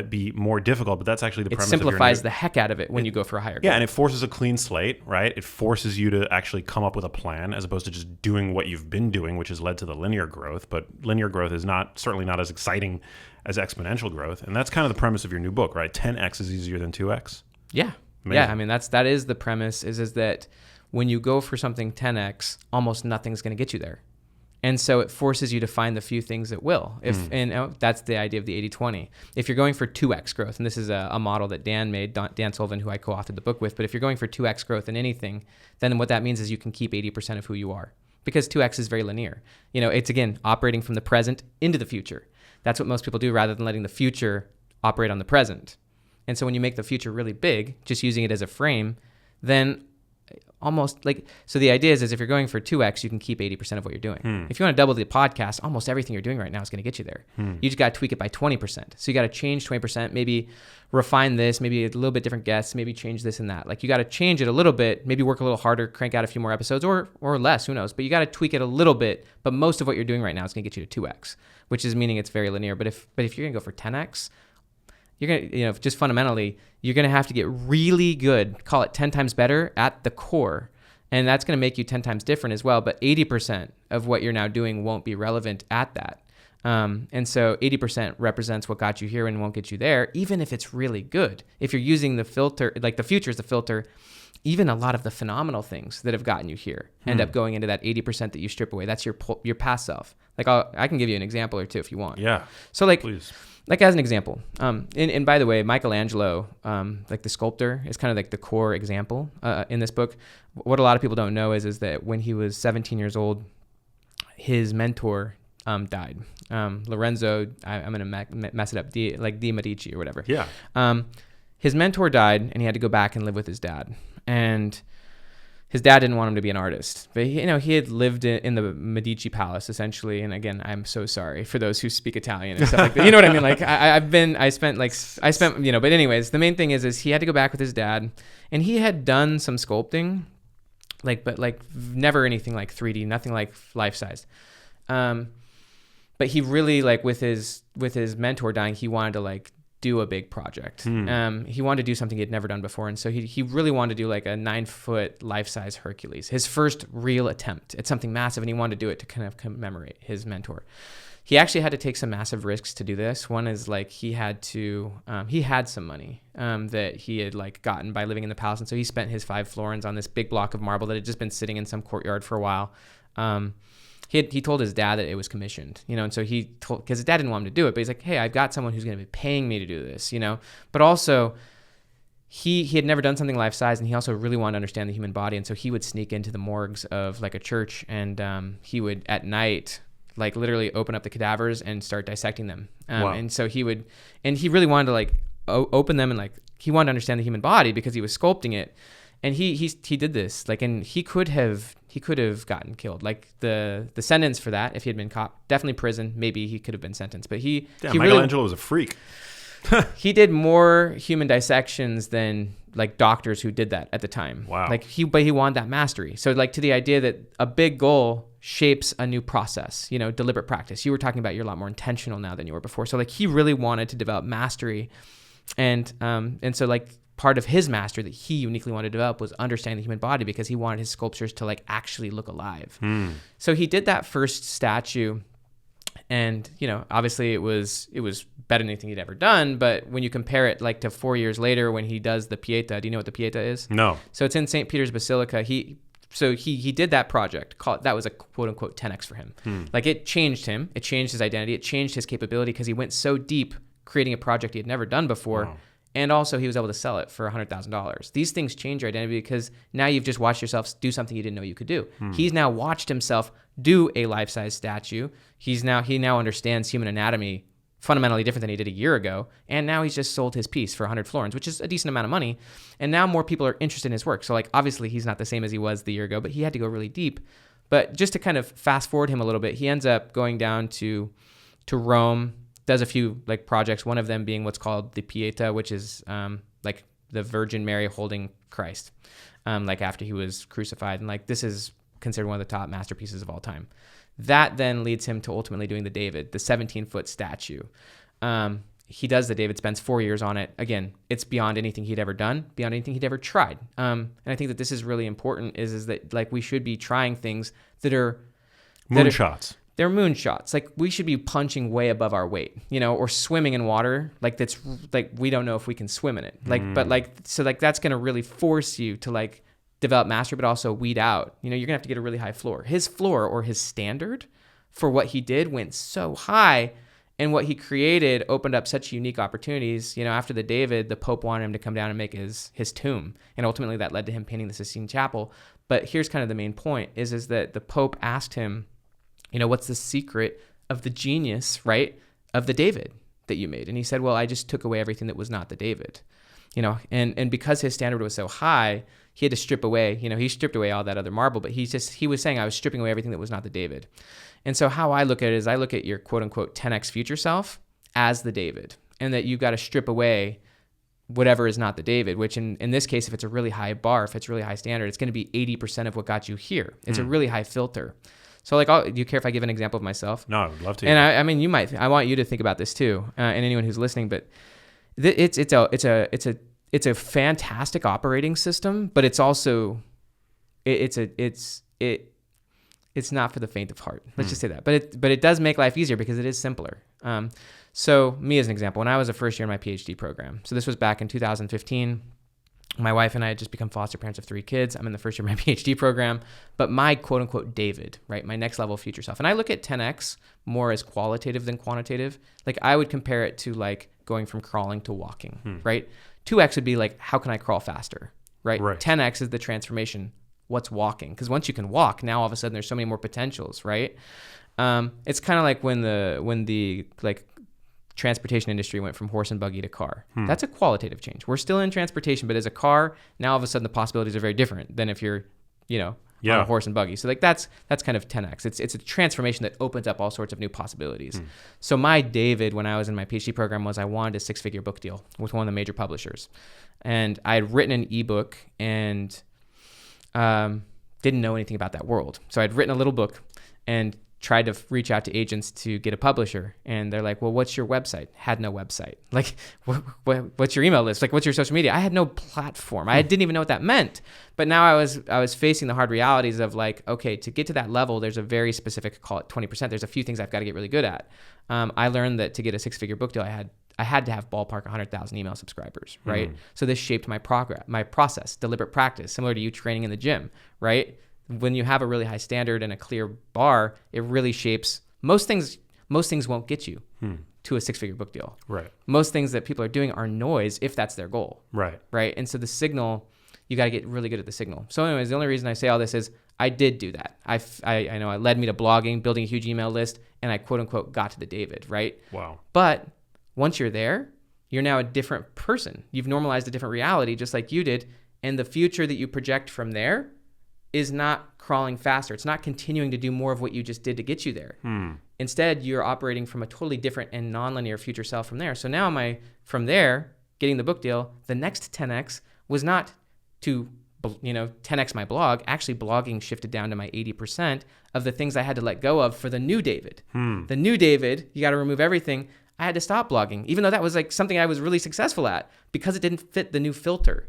be more difficult, but that's actually the premise. It simplifies the heck out of it when you go for a higher goal. Yeah, and it forces a clean slate, right? It forces you to actually come up with a plan as opposed to just doing what you've been doing, which has led to the linear growth. But linear growth is certainly not as exciting as exponential growth, and that's kind of the premise of your new book, right? 10x is easier than 2x. Yeah. Amazing. Yeah, I mean that is the premise is that when you go for something 10x, almost nothing's going to get you there. And so it forces you to find the few things that will. And that's the idea of the 80-20. If you're going for 2x growth, and this is a model that Dan made, Dan Sullivan, who I co-authored the book with, but if you're going for 2x growth in anything, then what that means is you can keep 80% of who you are, because 2x is very linear. It's, again, operating from the present into the future. That's what most people do rather than letting the future operate on the present. And so when you make the future really big, just using it as a frame, then almost so the idea is if you're going for 2x, you can keep 80% of what you're doing. If you want to double the podcast, almost everything you're doing right now is going to get you there. You just got to tweak it by 20%. So you got to change 20%, maybe refine this, maybe a little bit different guests, maybe change this and that. You got to change it a little bit, maybe work a little harder, crank out a few more episodes or less, who knows. But you got to tweak it a little bit. But most of what you're doing right now is going to get you to 2x, which is meaning it's very linear. But if you're going to go for 10x, you're going to, just fundamentally, you're going to have to get really good, call it 10 times better at the core. And that's going to make you 10 times different as well. But 80% of what you're now doing won't be relevant at that. And so 80% represents what got you here and won't get you there, even if it's really good. If you're using the filter, like the future is the filter, even a lot of the phenomenal things that have gotten you here end up going into that 80% that you strip away. That's your past self. I can give you an example or two if you want. Yeah. So please. As an example, and by the way, Michelangelo, the sculptor, is kind of like the core example in this book. What a lot of people don't know is that when he was 17 years old, his mentor died. Lorenzo, I'm going to mess it up, de Medici or whatever. Yeah. His mentor died, and he had to go back and live with his dad. And his dad didn't want him to be an artist, but he had lived in the Medici palace essentially. And again, I'm so sorry for those who speak Italian and stuff like that. You know what I mean? I spent, but anyways, the main thing is he had to go back with his dad, and he had done some sculpting, but never anything like 3D, nothing like life size. But he really with his mentor dying, he wanted to do a big project. He wanted to do something he had never done before. And so he really wanted to do a 9-foot life-size Hercules, his first real attempt at something massive. And he wanted to do it to kind of commemorate his mentor. He actually had to take some massive risks to do this. One is he had some money that he had gotten by living in the palace. And so he spent his 5 florins on this big block of marble that had just been sitting in some courtyard for a while. He told his dad that it was commissioned, and so because his dad didn't want him to do it, but he's like, hey, I've got someone who's going to be paying me to do this, but also he had never done something life-size, and he also really wanted to understand the human body. And so he would sneak into the morgues of a church, and he would at night literally open up the cadavers and start dissecting them. Wow. And so he really wanted to open them, and he wanted to understand the human body because he was sculpting it. And he did this, and he could have gotten killed. The sentence for that, if he had been caught, definitely prison. Maybe he could have been sentenced. But Michelangelo was a freak. He did more human dissections than doctors who did that at the time. Wow. But he wanted that mastery. So to the idea that a big goal shapes a new process, deliberate practice. You were talking about you're a lot more intentional now than you were before. So he really wanted to develop mastery, and so part of his mastery that he uniquely wanted to develop was understanding the human body, because he wanted his sculptures to actually look alive. So he did that first statue, and obviously it was better than anything he'd ever done. But when you compare it to 4 years later when he does the Pieta, do you know what the Pieta is? No. So it's in St. Peter's Basilica. He did that project. That was a quote unquote 10x for him. It changed him. It changed his identity. It changed his capability, because he went so deep creating a project he had never done before. Wow. And also he was able to sell it for $100,000. These things change your identity, because now you've just watched yourself do something you didn't know you could do. He's now watched himself do a life-size statue. He now understands human anatomy fundamentally different than he did a year ago. And now he's just sold his piece for 100 florins, which is a decent amount of money. And now more people are interested in his work. So obviously he's not the same as he was the year ago, but he had to go really deep. But just to kind of fast forward him a little bit, he ends up going down to Rome, does a few projects, one of them being what's called the Pieta, which is the Virgin Mary holding Christ, like after he was crucified. And like, this is considered one of the top masterpieces of all time. That then leads him to ultimately doing the David, the 17-foot statue. He does the David, spends 4 years on it. Again, it's beyond anything he'd ever done, beyond anything he'd ever tried. And I think that this is really important is that like we should be trying things that are moonshots. They're moonshots. Like we should be punching way above our weight, or swimming in water. Like that's like, we don't know if we can swim in it. Like, but like, so like that's going to really force you to like develop mastery, but also weed out, you're gonna have to get a really high floor. His floor or his standard for what he did went so high, and what he created opened up such unique opportunities. After the David, the Pope wanted him to come down and make his tomb. And ultimately that led to him painting the Sistine Chapel. But here's kind of the main point is that the Pope asked him, what's the secret of the genius, right, of the David that you made? And he said, well, I just took away everything that was not the David, and because his standard was so high, he had to strip away, he stripped away all that other marble, but he was saying I was stripping away everything that was not the David. And so how I look at it is I look at your quote unquote 10x future self as the David, and that you've got to strip away whatever is not the David, which in this case, if it's a really high bar, if it's a really high standard, it's going to be 80% of what got you here. It's a really high filter. So like, do you care if I give an example of myself? No, I would love to. And I mean, I want you to think about this too, and anyone who's listening, but it's a fantastic operating system, but it's also, it's not for the faint of heart. Let's just say that, but it does make life easier because it is simpler. So me as an example, when I was a first year in my PhD program, so this was back in 2015, my wife and I had just become foster parents of 3 kids. I'm in the first year of my PhD program, but my quote unquote David, right? My next level future self. And I look at 10X more as qualitative than quantitative. Like I would compare it to like going from crawling to walking, right? 2X would be like, how can I crawl faster, right? 10X is the transformation. What's walking? Because once you can walk, now all of a sudden there's so many more potentials, right? It's kind of like when the like transportation industry went from horse and buggy to car. That's a qualitative change. We're still in transportation, but as a car, now all of a sudden the possibilities are very different than if you're, on a horse and buggy. So like that's kind of 10X. It's a transformation that opens up all sorts of new possibilities. So my David, when I was in my PhD program, was I wanted a 6-figure book deal with one of the major publishers. And I had written an ebook and didn't know anything about that world. So I'd written a little book and tried to reach out to agents to get a publisher. And they're like, well, what's your website? Had no website. Like, what's your email list? Like, what's your social media? I had no platform. I didn't even know what that meant. But now I was facing the hard realities of like, okay, to get to that level, there's a very specific, call it 20%. There's a few things I've got to get really good at. I learned that to get a 6-figure book deal, I had to have ballpark 100,000 email subscribers, right? So this shaped my process, deliberate practice, similar to you training in the gym, right? When you have a really high standard and a clear bar, it really shapes most things won't get you to a 6-figure book deal. Right. Most things that people are doing are noise if that's their goal. Right. Right. And so the signal, you got to get really good at the signal. So anyways, the only reason I say all this is I did do that. I know it led me to blogging, building a huge email list, and I quote unquote got to the David, right? Wow. But once you're there, you're now a different person. You've normalized a different reality just like you did. And the future that you project from there is not crawling faster. It's not continuing to do more of what you just did to get you there. Instead, you're operating from a totally different and nonlinear future self from there. So now from there, getting the book deal, the next 10X was not to 10X my blog. Actually, blogging shifted down to my 80% of the things I had to let go of for the new David. The new David, you got to remove everything. I had to stop blogging, even though that was like something I was really successful at because it didn't fit the new filter.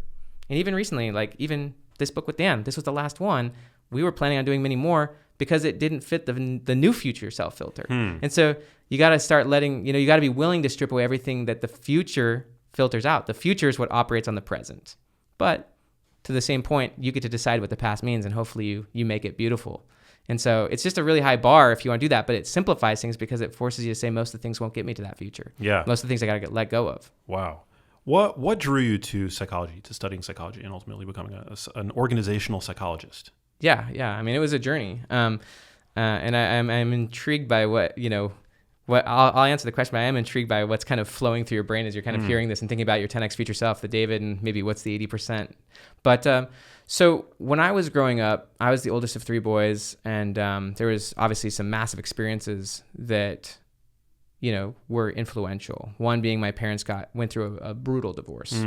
And even recently, like even this book with Dan, this was the last one. We were planning on doing many more because it didn't fit the new future self filter. And so you got to start letting, you got to be willing to strip away everything that the future filters out. The future is what operates on the present. But to the same point, you get to decide what the past means, and hopefully you make it beautiful. And so it's just a really high bar if you want to do that, but it simplifies things because it forces you to say most of the things won't get me to that future. Yeah. Most of the things I got to let go of. Wow. What drew you to psychology, to studying psychology, and ultimately becoming an organizational psychologist? Yeah. I mean, it was a journey, and I'm intrigued by what I'll answer the question, but I am intrigued by what's kind of flowing through your brain as you're kind of hearing this and thinking about your 10X future self, the David, and maybe what's the 80%. But so when I was growing up, I was the oldest of 3 boys, and there was obviously some massive experiences that were influential. One being my parents went through a brutal divorce.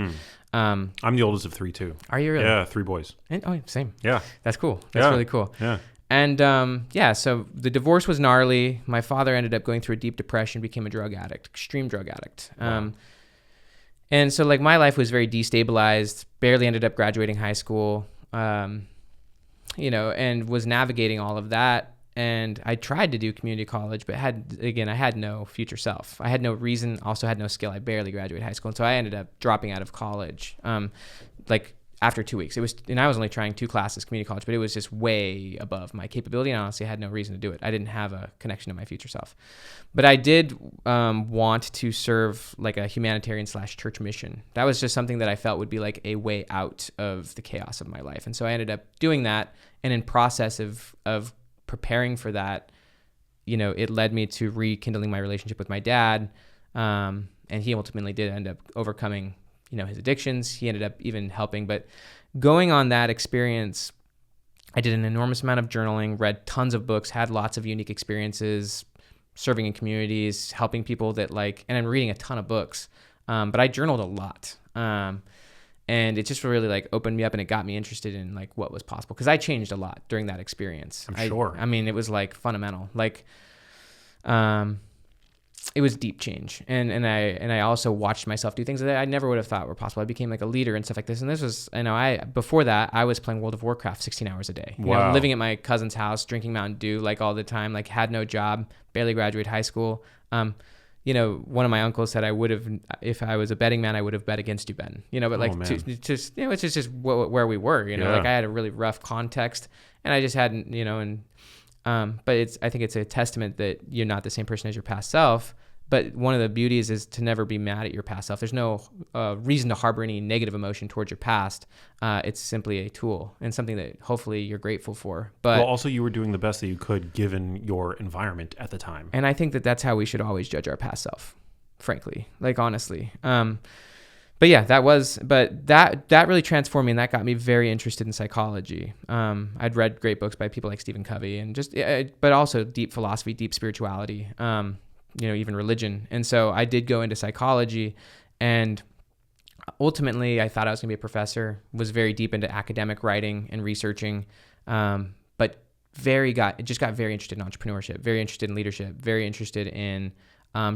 I'm the oldest of 3 too. Are you really? Yeah, 3 boys. Same. Yeah. That's cool. That's really cool. Yeah. And so the divorce was gnarly. My father ended up going through a deep depression, became a drug addict, extreme drug addict. Wow. And so like my life was very destabilized, barely ended up graduating high school, and was navigating all of that. And I tried to do community college, but I had no future self. I had no reason, also had no skill. I barely graduated high school. And so I ended up dropping out of college, after 2 weeks. And I was only trying 2 classes, community college, but it was just way above my capability. And honestly, I had no reason to do it. I didn't have a connection to my future self. But I did want to serve like a humanitarian / church mission. That was just something that I felt would be like a way out of the chaos of my life. And so I ended up doing that. And in process of preparing for that, it led me to rekindling my relationship with my dad. And he ultimately did end up overcoming his addictions. He ended up even helping. But going on that experience, I did an enormous amount of journaling, read tons of books, had lots of unique experiences, serving in communities, helping people and I'm reading a ton of books. But I journaled a lot. And it just really like opened me up, and it got me interested in like what was possible. Cause I changed a lot during that experience. I'm sure. I mean, it was like fundamental, it was deep change. And I also watched myself do things that I never would have thought were possible. I became like a leader and stuff like this. And this was, before that I was playing World of Warcraft 16 hours a day, Wow. Living at my cousin's house, drinking Mountain Dew, like all the time, like had no job, barely graduated high school. One of my uncles said if I was a betting man, I would have bet against you, Ben, but like, it's just where we were, like I had a really rough context, and I just hadn't, but I think it's a testament that you're not the same person as your past self. But one of the beauties is to never be mad at your past self. There's no reason to harbor any negative emotion towards your past. It's simply a tool and something that hopefully you're grateful for. But also you were doing the best that you could given your environment at the time. And I think that that's how we should always judge our past self, frankly, like honestly. But yeah, that really transformed me, and that got me very interested in psychology. I'd read great books by people like Stephen Covey, and but also deep philosophy, deep spirituality. Even religion. And so I did go into psychology, and ultimately I thought I was going to be a professor, was very deep into academic writing and researching, but got very interested in entrepreneurship, very interested in leadership, very interested in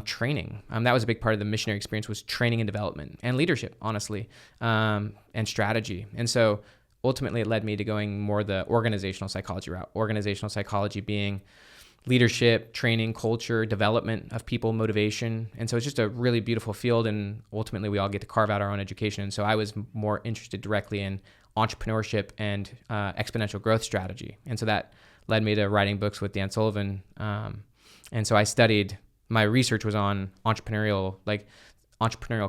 training. That was a big part of the missionary experience, was training and development and leadership, honestly, and strategy. And so ultimately it led me to going more the organizational psychology route, organizational psychology being leadership, training, culture, development of people, motivation. And so it's just a really beautiful field, and ultimately we all get to carve out our own education. And so I was more interested directly in entrepreneurship and exponential growth strategy. And so that led me to writing books with Dan Sullivan. And so my research was on entrepreneurial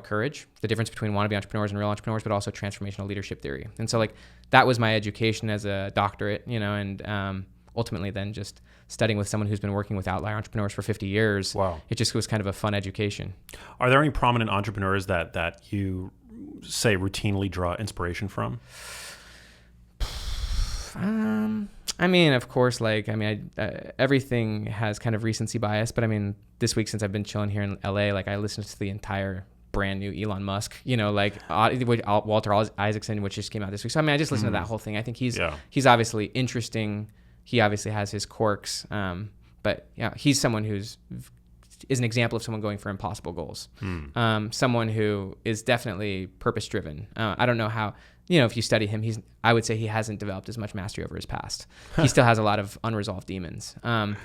courage, the difference between wannabe entrepreneurs and real entrepreneurs, but also transformational leadership theory. And so that was my education as a doctorate, and ultimately then just studying with someone who's been working with outlier entrepreneurs for 50 years. Wow. It just was kind of a fun education. Are there any prominent entrepreneurs that you say routinely draw inspiration from? Of course, everything has kind of recency bias, but this week since I've been chilling here in LA, I listened to the entire brand new Elon Musk, Walter Isaacson, which just came out this week. So I just listened to that whole thing. I think he's obviously interesting. He obviously has his quirks, but he's someone is an example of someone going for impossible goals. Someone who is definitely purpose driven. I don't know how, if you study him, I would say he hasn't developed as much mastery over his past. He still has a lot of unresolved demons. But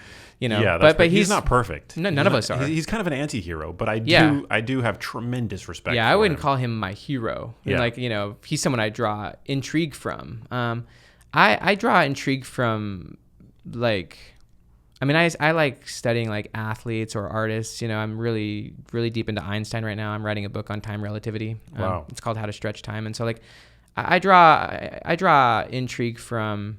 he's not perfect. None of us are. He's kind of an anti-hero, but I do have tremendous respect. Yeah, for I wouldn't him. call him my hero. Yeah. He's someone I draw intrigue from. I draw intrigue from I like studying athletes or artists. I'm really, really deep into Einstein right now. I'm writing a book on time relativity. Wow. It's called How to Stretch Time. And so I draw intrigue from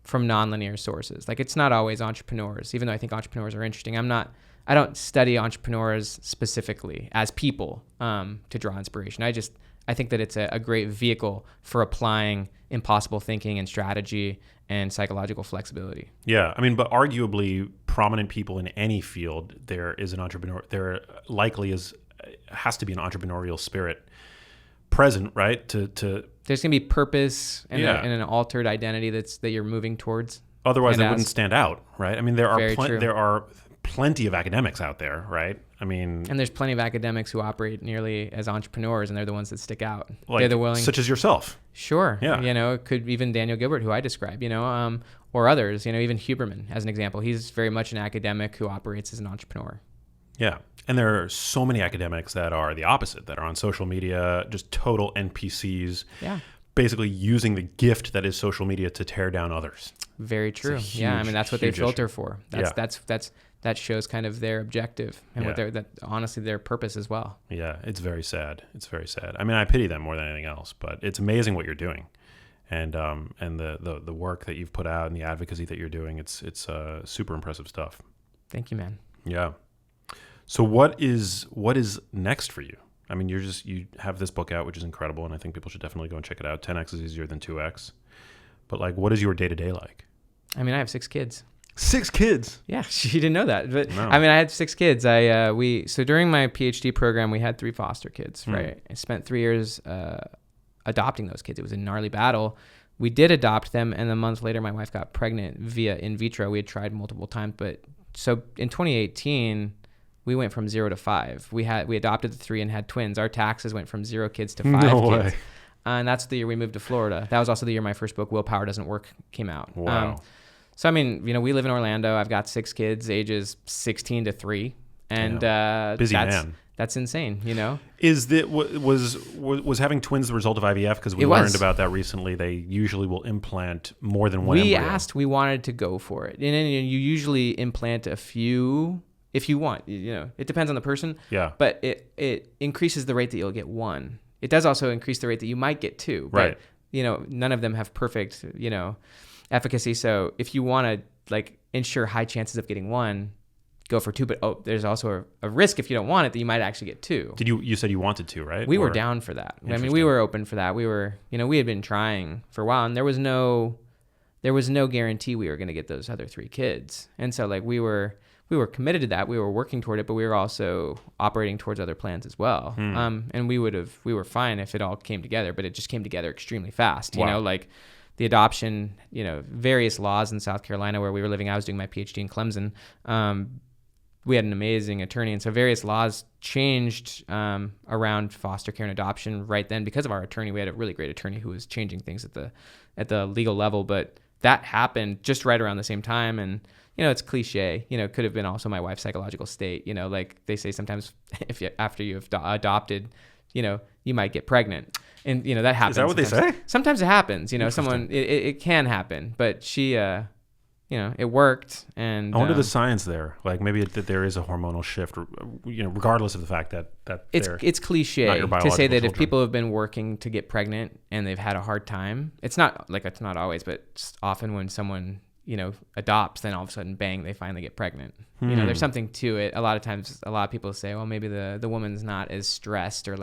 nonlinear sources. It's not always entrepreneurs, even though I think entrepreneurs are interesting. I don't study entrepreneurs specifically as people to draw inspiration. I think that it's a great vehicle for applying impossible thinking and strategy and psychological flexibility. Yeah, but arguably prominent people in any field, there is an entrepreneur. There likely has to be an entrepreneurial spirit present, right? To There's going to be purpose and, Yeah. and an altered identity that you're moving towards. otherwise And they wouldn't stand out, right? I mean, there Very true. are plenty of academics out there, right? I mean, And there's plenty of academics who operate nearly as entrepreneurs, and they're the ones that stick out. like, They're the willing. such as yourself. Sure. Yeah. It could even Daniel Gilbert, who I describe, or others, even Huberman as an example. He's very much an academic who operates as an entrepreneur. Yeah. And there are so many academics that are the opposite, that are on social media, just total NPCs. Yeah. Basically using the gift that is social media to tear down others. Very true. huge, Yeah. I mean, that's what they huge filter issue. for. Yeah. That shows kind of their objective and honestly their purpose as well. Yeah, it's very sad. It's very sad. I mean, I pity them more than anything else, but it's amazing what you're doing. And the work that you've put out and the advocacy that you're doing, it's super impressive stuff. Thank you, man. Yeah. So what is next for you? I mean, you have this book out, which is incredible, and I think people should definitely go and check it out. 10x is easier than 2x. But like, what is your day-to-day like? I mean, I have 6 kids. 6 kids? Yeah, you didn't know that, but No. I mean, I had 6 kids. So during my PhD program, we had 3 foster kids. Right, I spent 3 years adopting those kids. It was a gnarly battle. We did adopt them, and a month later, my wife got pregnant via in vitro. We had tried multiple times, but so in 2018, we went from 0 to 5. We adopted the 3 and had twins. Our taxes went from 0 kids to 5 No kids. way. And that's the year we moved to Florida. That was also the year my first book, Willpower Doesn't Work, came out. Wow. So, I mean, we live in Orlando. I've got 6 kids, ages 16 to 3. And Busy man. That's insane, Is that was having twins the result of IVF? Because we learned about that recently. They usually will implant more than one embryo. We wanted to go for it. And then you usually implant a few if you want. It depends on the person. Yeah. But it increases the rate that you'll get 1. It does also increase the rate that you might get 2. Right. But, none of them have perfect, efficacy. So if you want to ensure high chances of getting 1, go for 2. But there's also a risk if you don't want it that you might actually get 2. You said you wanted to, right? We were down for that. I mean, we were open for that. We were, we had been trying for a while, and there was no guarantee we were going to get those other 3 kids. And so we were committed to that. We were working toward it, but we were also operating towards other plans as well. And we were fine if it all came together, but it just came together extremely fast. Wow. The adoption, various laws in South Carolina where we were living. I was doing my PhD in Clemson. We had an amazing attorney, and so various laws changed around foster care and adoption right then because of our attorney. We had a really great attorney who was changing things at the legal level, but that happened just right around the same time. And it's cliche. It could have been also my wife's psychological state. They say sometimes after you've adopted, you might get pregnant, and that happens. Is that what they say? Sometimes it happens. It can happen, but she. It worked. And I wonder the science there. Like maybe that there is a hormonal shift, regardless of the fact that it's cliche not your to say biological that children. if people have been working to get pregnant and they've had a hard time, it's not always, but just often when someone adopts, then all of a sudden, bang, they finally get pregnant. There's something to it. A lot of times, a lot of people say, well, maybe the woman's not as stressed or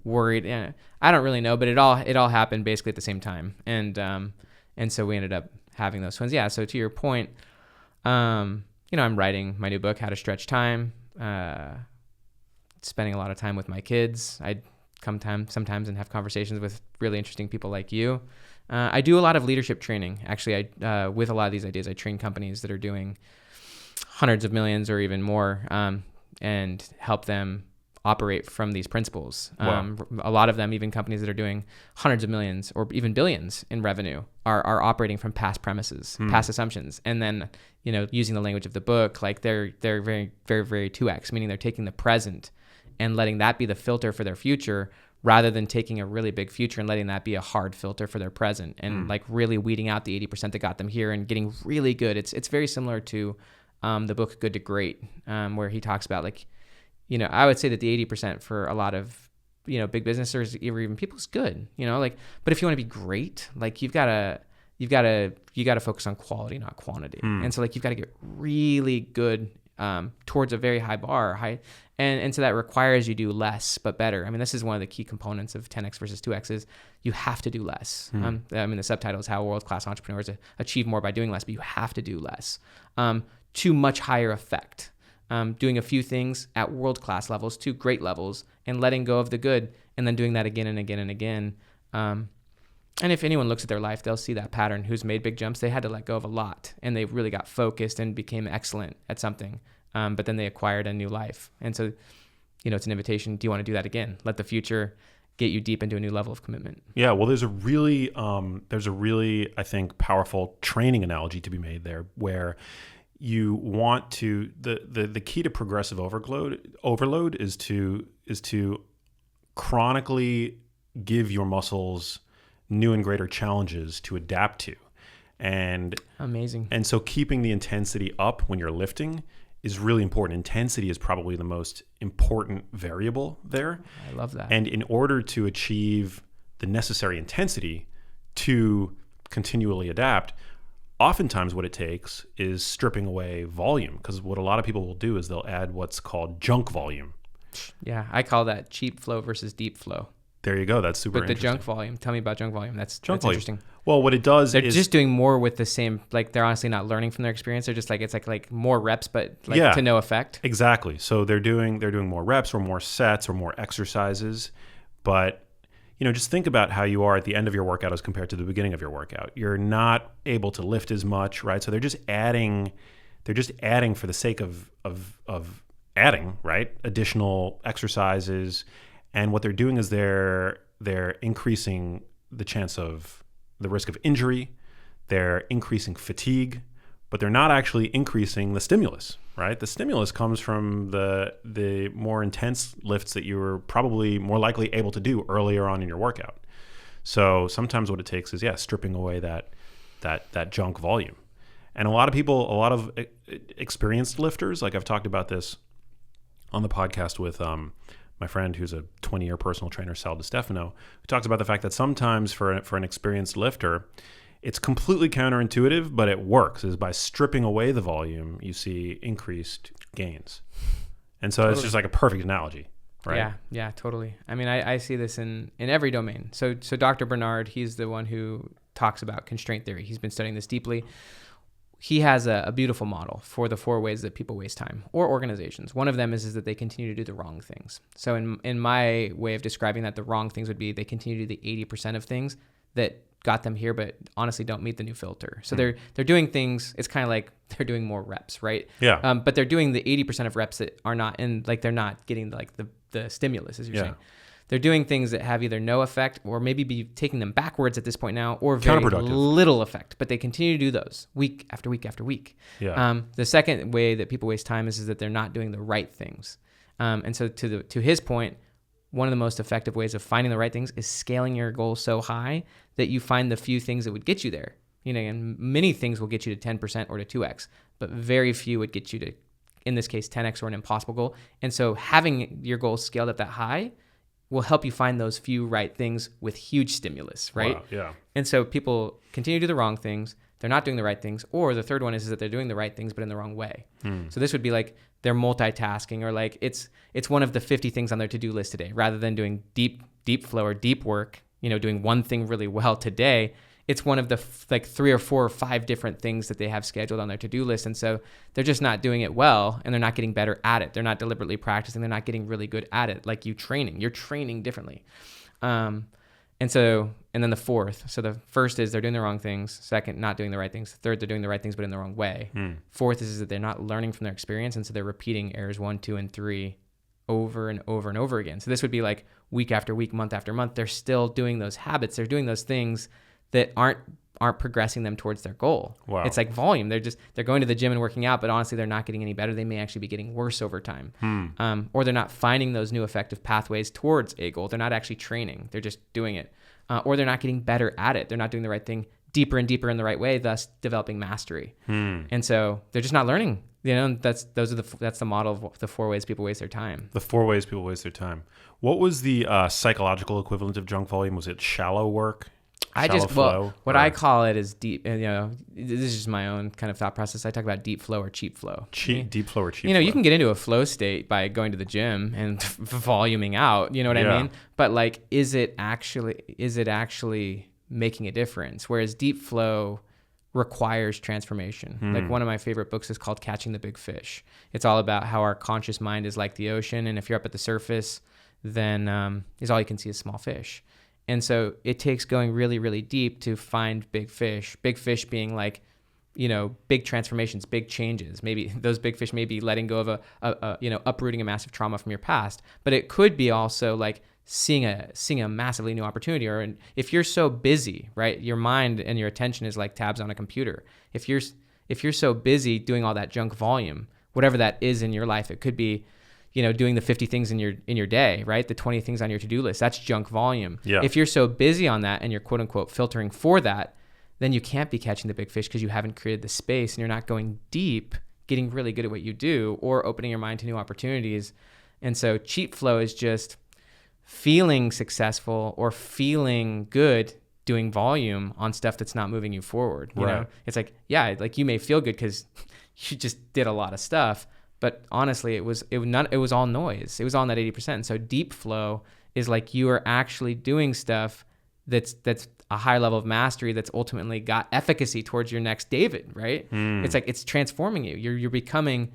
worried. I don't really know, but it all happened basically at the same time. And so we ended up having those twins. Yeah. So to your point, I'm writing my new book, How to Stretch Time, spending a lot of time with my kids. I'd come sometimes and have conversations with really interesting people like you. I do a lot of leadership training. Actually, with a lot of these ideas, I train companies that are doing hundreds of millions or even more, and help them operate from these principles. Wow. A lot of them, even companies that are doing hundreds of millions or even billions in revenue, are operating from past premises, past assumptions, and then using the language of the book, they're very, very, very 2x, meaning they're taking the present and letting that be the filter for their future, rather than taking a really big future and letting that be a hard filter for their present, and really weeding out the 80% that got them here and getting really good. It's very similar to the book Good to Great, where he talks about I would say that the 80% for a lot of big businesses or even people is good, but if you want to be great, you've got to focus on quality, not quantity. And so you've got to get really good towards a very high bar, and so that requires you do less but better. I mean, this is one of the key components of 10x versus 2x is you have to do less. The subtitle is How World-Class Entrepreneurs Achieve More by Doing Less, but you have to do less to much higher effect. Doing a few things at world-class levels to great levels and letting go of the good and then doing that again and again and again. And if anyone looks at their life, they'll see that pattern. Who's made big jumps, they had to let go of a lot, and they really got focused and became excellent at something. But then they acquired a new life. And so, it's an invitation. Do you want to do that again? Let the future get you deep into a new level of commitment. Yeah, well, there's a really, I think, powerful training analogy to be made there, where you want to the key to progressive overload is to chronically give your muscles new and greater challenges to adapt to. And amazing. And so keeping the intensity up when you're lifting is really important. Intensity is probably the most important variable there. I love that. And in order to achieve the necessary intensity to continually adapt, oftentimes what it takes is stripping away volume, because what a lot of people will do is they'll add what's called junk volume. Yeah, I call that cheap flow versus deep flow. There you go. That's super interesting. But the interesting. junk volume, tell me about junk volume. That's interesting. Well, what it does they're is... just doing more with the same, like they're honestly not learning from their experience. They're just like, it's like more reps, but like to no effect. Exactly. So they're doing more reps or more sets or more exercises. But, just think about how you are at the end of your workout as compared to the beginning of your workout. You're not able to lift as much, right? So they're just adding for the sake of adding, right? Additional exercises. And what they're doing is they're increasing the chance of the risk of injury. They're increasing fatigue, but they're not actually increasing the stimulus, right? The stimulus comes from the more intense lifts that you were probably more likely able to do earlier on in your workout. So sometimes what it takes is, stripping away that junk volume. And a lot of experienced lifters, like I've talked about this on the podcast with my friend who's a 20-year personal trainer, Sal DiStefano, who talks about the fact that sometimes for an experienced lifter, it's completely counterintuitive, but it works, is by stripping away the volume, you see increased gains. And so It's just like a perfect analogy, right? Yeah, totally. I mean, I see this in every domain. So Dr. Bernard, he's the one who talks about constraint theory. He's been studying this deeply. He has a beautiful model for the 4 ways that people waste time, or organizations. One of them is that they continue to do the wrong things. So in my way of describing that, the wrong things would be they continue to do the 80% of things that got them here, but honestly don't meet the new filter. So they're doing things. It's kind of like they're doing more reps, right? Yeah. But they're doing the 80% of reps that are not in, like they're not getting like the stimulus, as you're saying. They're doing things that have either no effect or maybe be taking them backwards at this point now, or very little effect, but they continue to do those week after week after week. Yeah. The second way that people waste time is that they're not doing the right things. And so to his point, one of the most effective ways of finding the right things is scaling your goals so high that you find the few things that would get you there. And many things will get you to 10% or to 2x, but very few would get you to, in this case, 10x or an impossible goal. And so having your goals scaled up that high will help you find those few right things with huge stimulus, right? Wow, yeah. And so people continue to do the wrong things. They're not doing the right things. Or the third one is that they're doing the right things, but in the wrong way. So this would be like they're multitasking, or like it's one of the 50 things on their to-do list today. Rather than doing deep flow or deep work, doing one thing really well today, it's one of the 3 or 4 or 5 different things that they have scheduled on their to-do list. And so they're just not doing it well, and they're not getting better at it. They're not deliberately practicing. They're not getting really good at it. Like you're training differently. And then the fourth. So the first is they're doing the wrong things. Second, not doing the right things. Third, they're doing the right things, but in the wrong way. Fourth is that they're not learning from their experience. And so they're repeating errors 1, 2, and 3 over and over and over again. So this would be like week after week, month after month. They're still doing those habits. They're doing those things that aren't progressing them towards their goal. Wow. It's like volume. They're going to the gym and working out, but honestly, they're not getting any better. They may actually be getting worse over time. Or they're not finding those new effective pathways towards a goal. They're not actually training. They're just doing it. Or they're not getting better at it. They're not doing the right thing deeper and deeper in the right way, thus developing mastery. And so they're just not learning. That's the model of the 4 ways people waste their time. The 4 ways people waste their time. What was the psychological equivalent of junk volume? Was it shallow work? I call it is deep. This is just my own kind of thought process. I talk about deep flow or cheap flow. Deep flow or cheap flow. You can get into a flow state by going to the gym and voluming out. You know what I mean? But like, is it actually making a difference? Whereas deep flow requires transformation. Like one of my favorite books is called Catching the Big Fish. It's all about how our conscious mind is like the ocean, and if you're up at the surface, then is all you can see is small fish. And so it takes going really, really deep to find big fish being like, big transformations, big changes. Maybe those big fish may be letting go of uprooting a massive trauma from your past, but it could be also like seeing a massively new opportunity. Or if you're so busy, right, your mind and your attention is like tabs on a computer. If you're so busy doing all that junk volume, whatever that is in your life, it could be, doing the 50 things in your day, right? The 20 things on your to-do list, that's junk volume. Yeah. If you're so busy on that and you're quote unquote filtering for that, then you can't be catching the big fish because you haven't created the space and you're not going deep, getting really good at what you do, or opening your mind to new opportunities. And so cheap flow is just feeling successful or feeling good doing volume on stuff that's not moving you forward. You know, it's like, yeah, like you may feel good because you just did a lot of stuff, but honestly, it was all noise. It was all in that 80%. So deep flow is like you are actually doing stuff that's a high level of mastery that's ultimately got efficacy towards your next David, right? It's like it's transforming you. You're becoming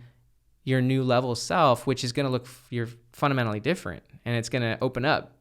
your new level self, which is going to look you're fundamentally different, and it's going to open up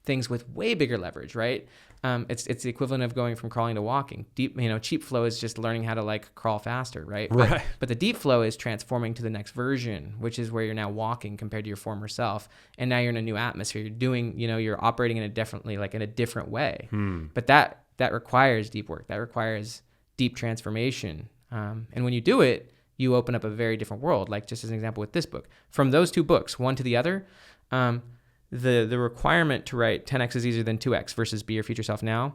things with way bigger leverage, right? It's the equivalent of going from crawling to walking. Deep, cheap flow is just learning how to like crawl faster, right? But the deep flow is transforming to the next version, which is where you're now walking compared to your former self, and now you're in a new atmosphere. You're doing, you're operating in a different way. But that requires deep work. That requires deep transformation. And when you do it, you open up a very different world. Like just as an example with this book, from those two books, one to the other. The requirement to write 10x is easier than 2x versus Be Your Future Self Now,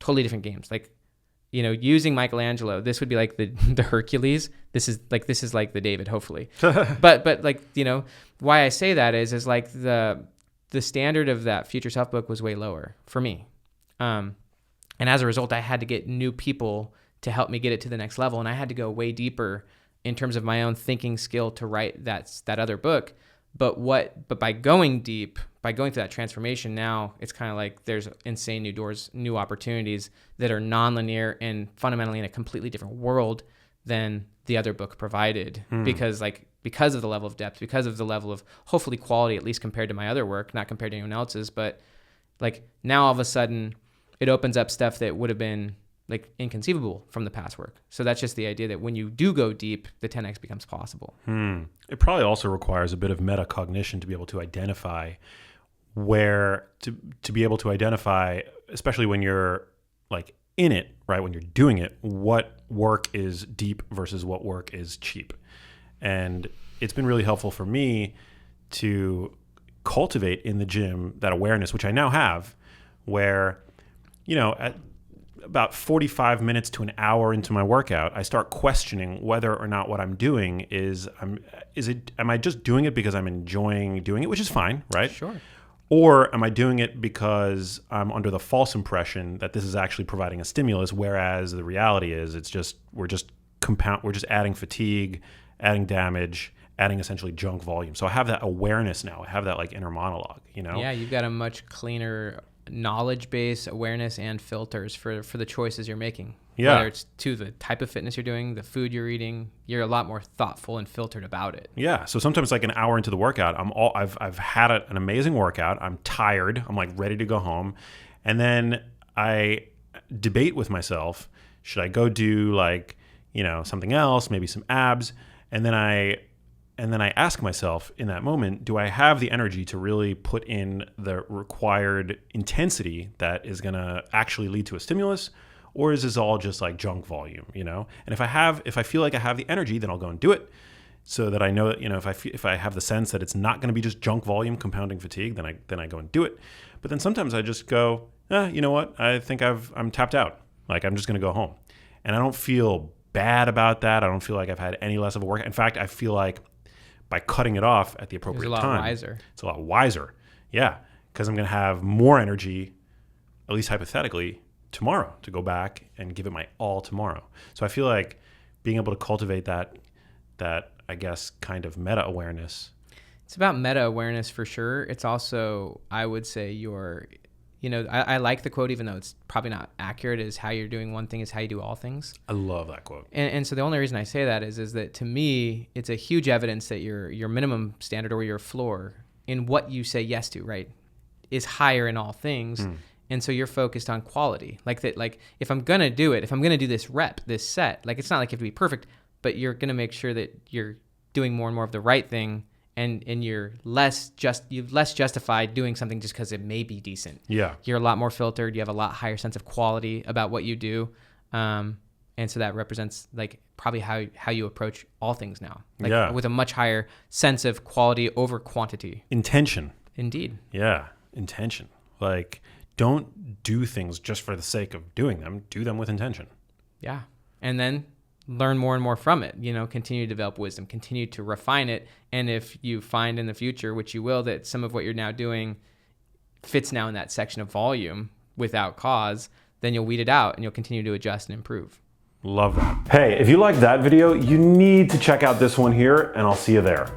totally different games. Like, using Michelangelo, this would be like the Hercules. This is like the David, hopefully. but like, why I say that is like the standard of that Future Self book was way lower for me. And as a result, I had to get new people to help me get it to the next level. And I had to go way deeper in terms of my own thinking skill to write that other book. But by going deep, by going through that transformation, now it's kind of like there's insane new doors, new opportunities that are nonlinear and fundamentally in a completely different world than the other book provided. Because of the level of depth, because of the level of hopefully quality, at least compared to my other work, not compared to anyone else's, but like now all of a sudden it opens up stuff that would have been like inconceivable from the past work. So that's just the idea that when you do go deep, the 10x becomes possible. It probably also requires a bit of metacognition to be able to identify to be able to identify, especially when you're like in it, right? When you're doing it, what work is deep versus what work is cheap. And it's been really helpful for me to cultivate in the gym that awareness, which I now have, where, at about 45 minutes to an hour into my workout, I start questioning whether or not what I'm doing am I just doing it because I'm enjoying doing it, which is fine, right? Sure. Or am I doing it because I'm under the false impression that this is actually providing a stimulus, whereas the reality is we're just adding fatigue, adding damage, adding essentially junk volume. So I have that awareness now. I have that like inner monologue, Yeah, you've got a much cleaner knowledge base, awareness, and filters for the choices you're making. Yeah. Whether it's to the type of fitness you're doing, the food you're eating, you're a lot more thoughtful and filtered about it. Yeah. So sometimes like an hour into the workout, I've had an amazing workout. I'm tired. I'm like ready to go home. And then I debate with myself, should I go do like, something else, maybe some abs? And then I ask myself in that moment, do I have the energy to really put in the required intensity that is going to actually lead to a stimulus? Or is this all just like junk volume, And if I feel like I have the energy, then I'll go and do it, so that I know that, if I have the sense that it's not going to be just junk volume compounding fatigue, then I go and do it. But then sometimes I just go, you know what? I think I'm tapped out. Like I'm just going to go home. And I don't feel bad about that. I don't feel like I've had any less of a workout. In fact, I feel like by cutting it off at the appropriate time, it's a lot wiser. Yeah, because I'm going to have more energy, at least hypothetically, tomorrow to go back and give it my all tomorrow. So I feel like being able to cultivate that I guess kind of meta awareness. It's about meta awareness for sure. It's also, I would say, I like the quote, even though it's probably not accurate, is how you're doing one thing is how you do all things. I love that quote. And so the only reason I say that is that to me, it's a huge evidence that your minimum standard or your floor in what you say yes to, right, is higher in all things. And so you're focused on quality. Like that, like if I'm going to do it, if I'm going to do this rep, this set, like it's not like you have to be perfect, but you're going to make sure that you're doing more and more of the right thing, and you're less justified doing something just because it may be decent. Yeah. You're a lot more filtered. You have a lot higher sense of quality about what you do. And so that represents like probably how you approach all things now. Like with a much higher sense of quality over quantity. Intention. Indeed. Yeah. Intention. Like, don't do things just for the sake of doing them. Do them with intention. Yeah. And then learn more and more from it, continue to develop wisdom, continue to refine it. And if you find in the future, which you will, that some of what you're now doing fits now in that section of volume without cause, then you'll weed it out and you'll continue to adjust and improve. Love that. Hey, if you liked that video, you need to check out this one here, and I'll see you there.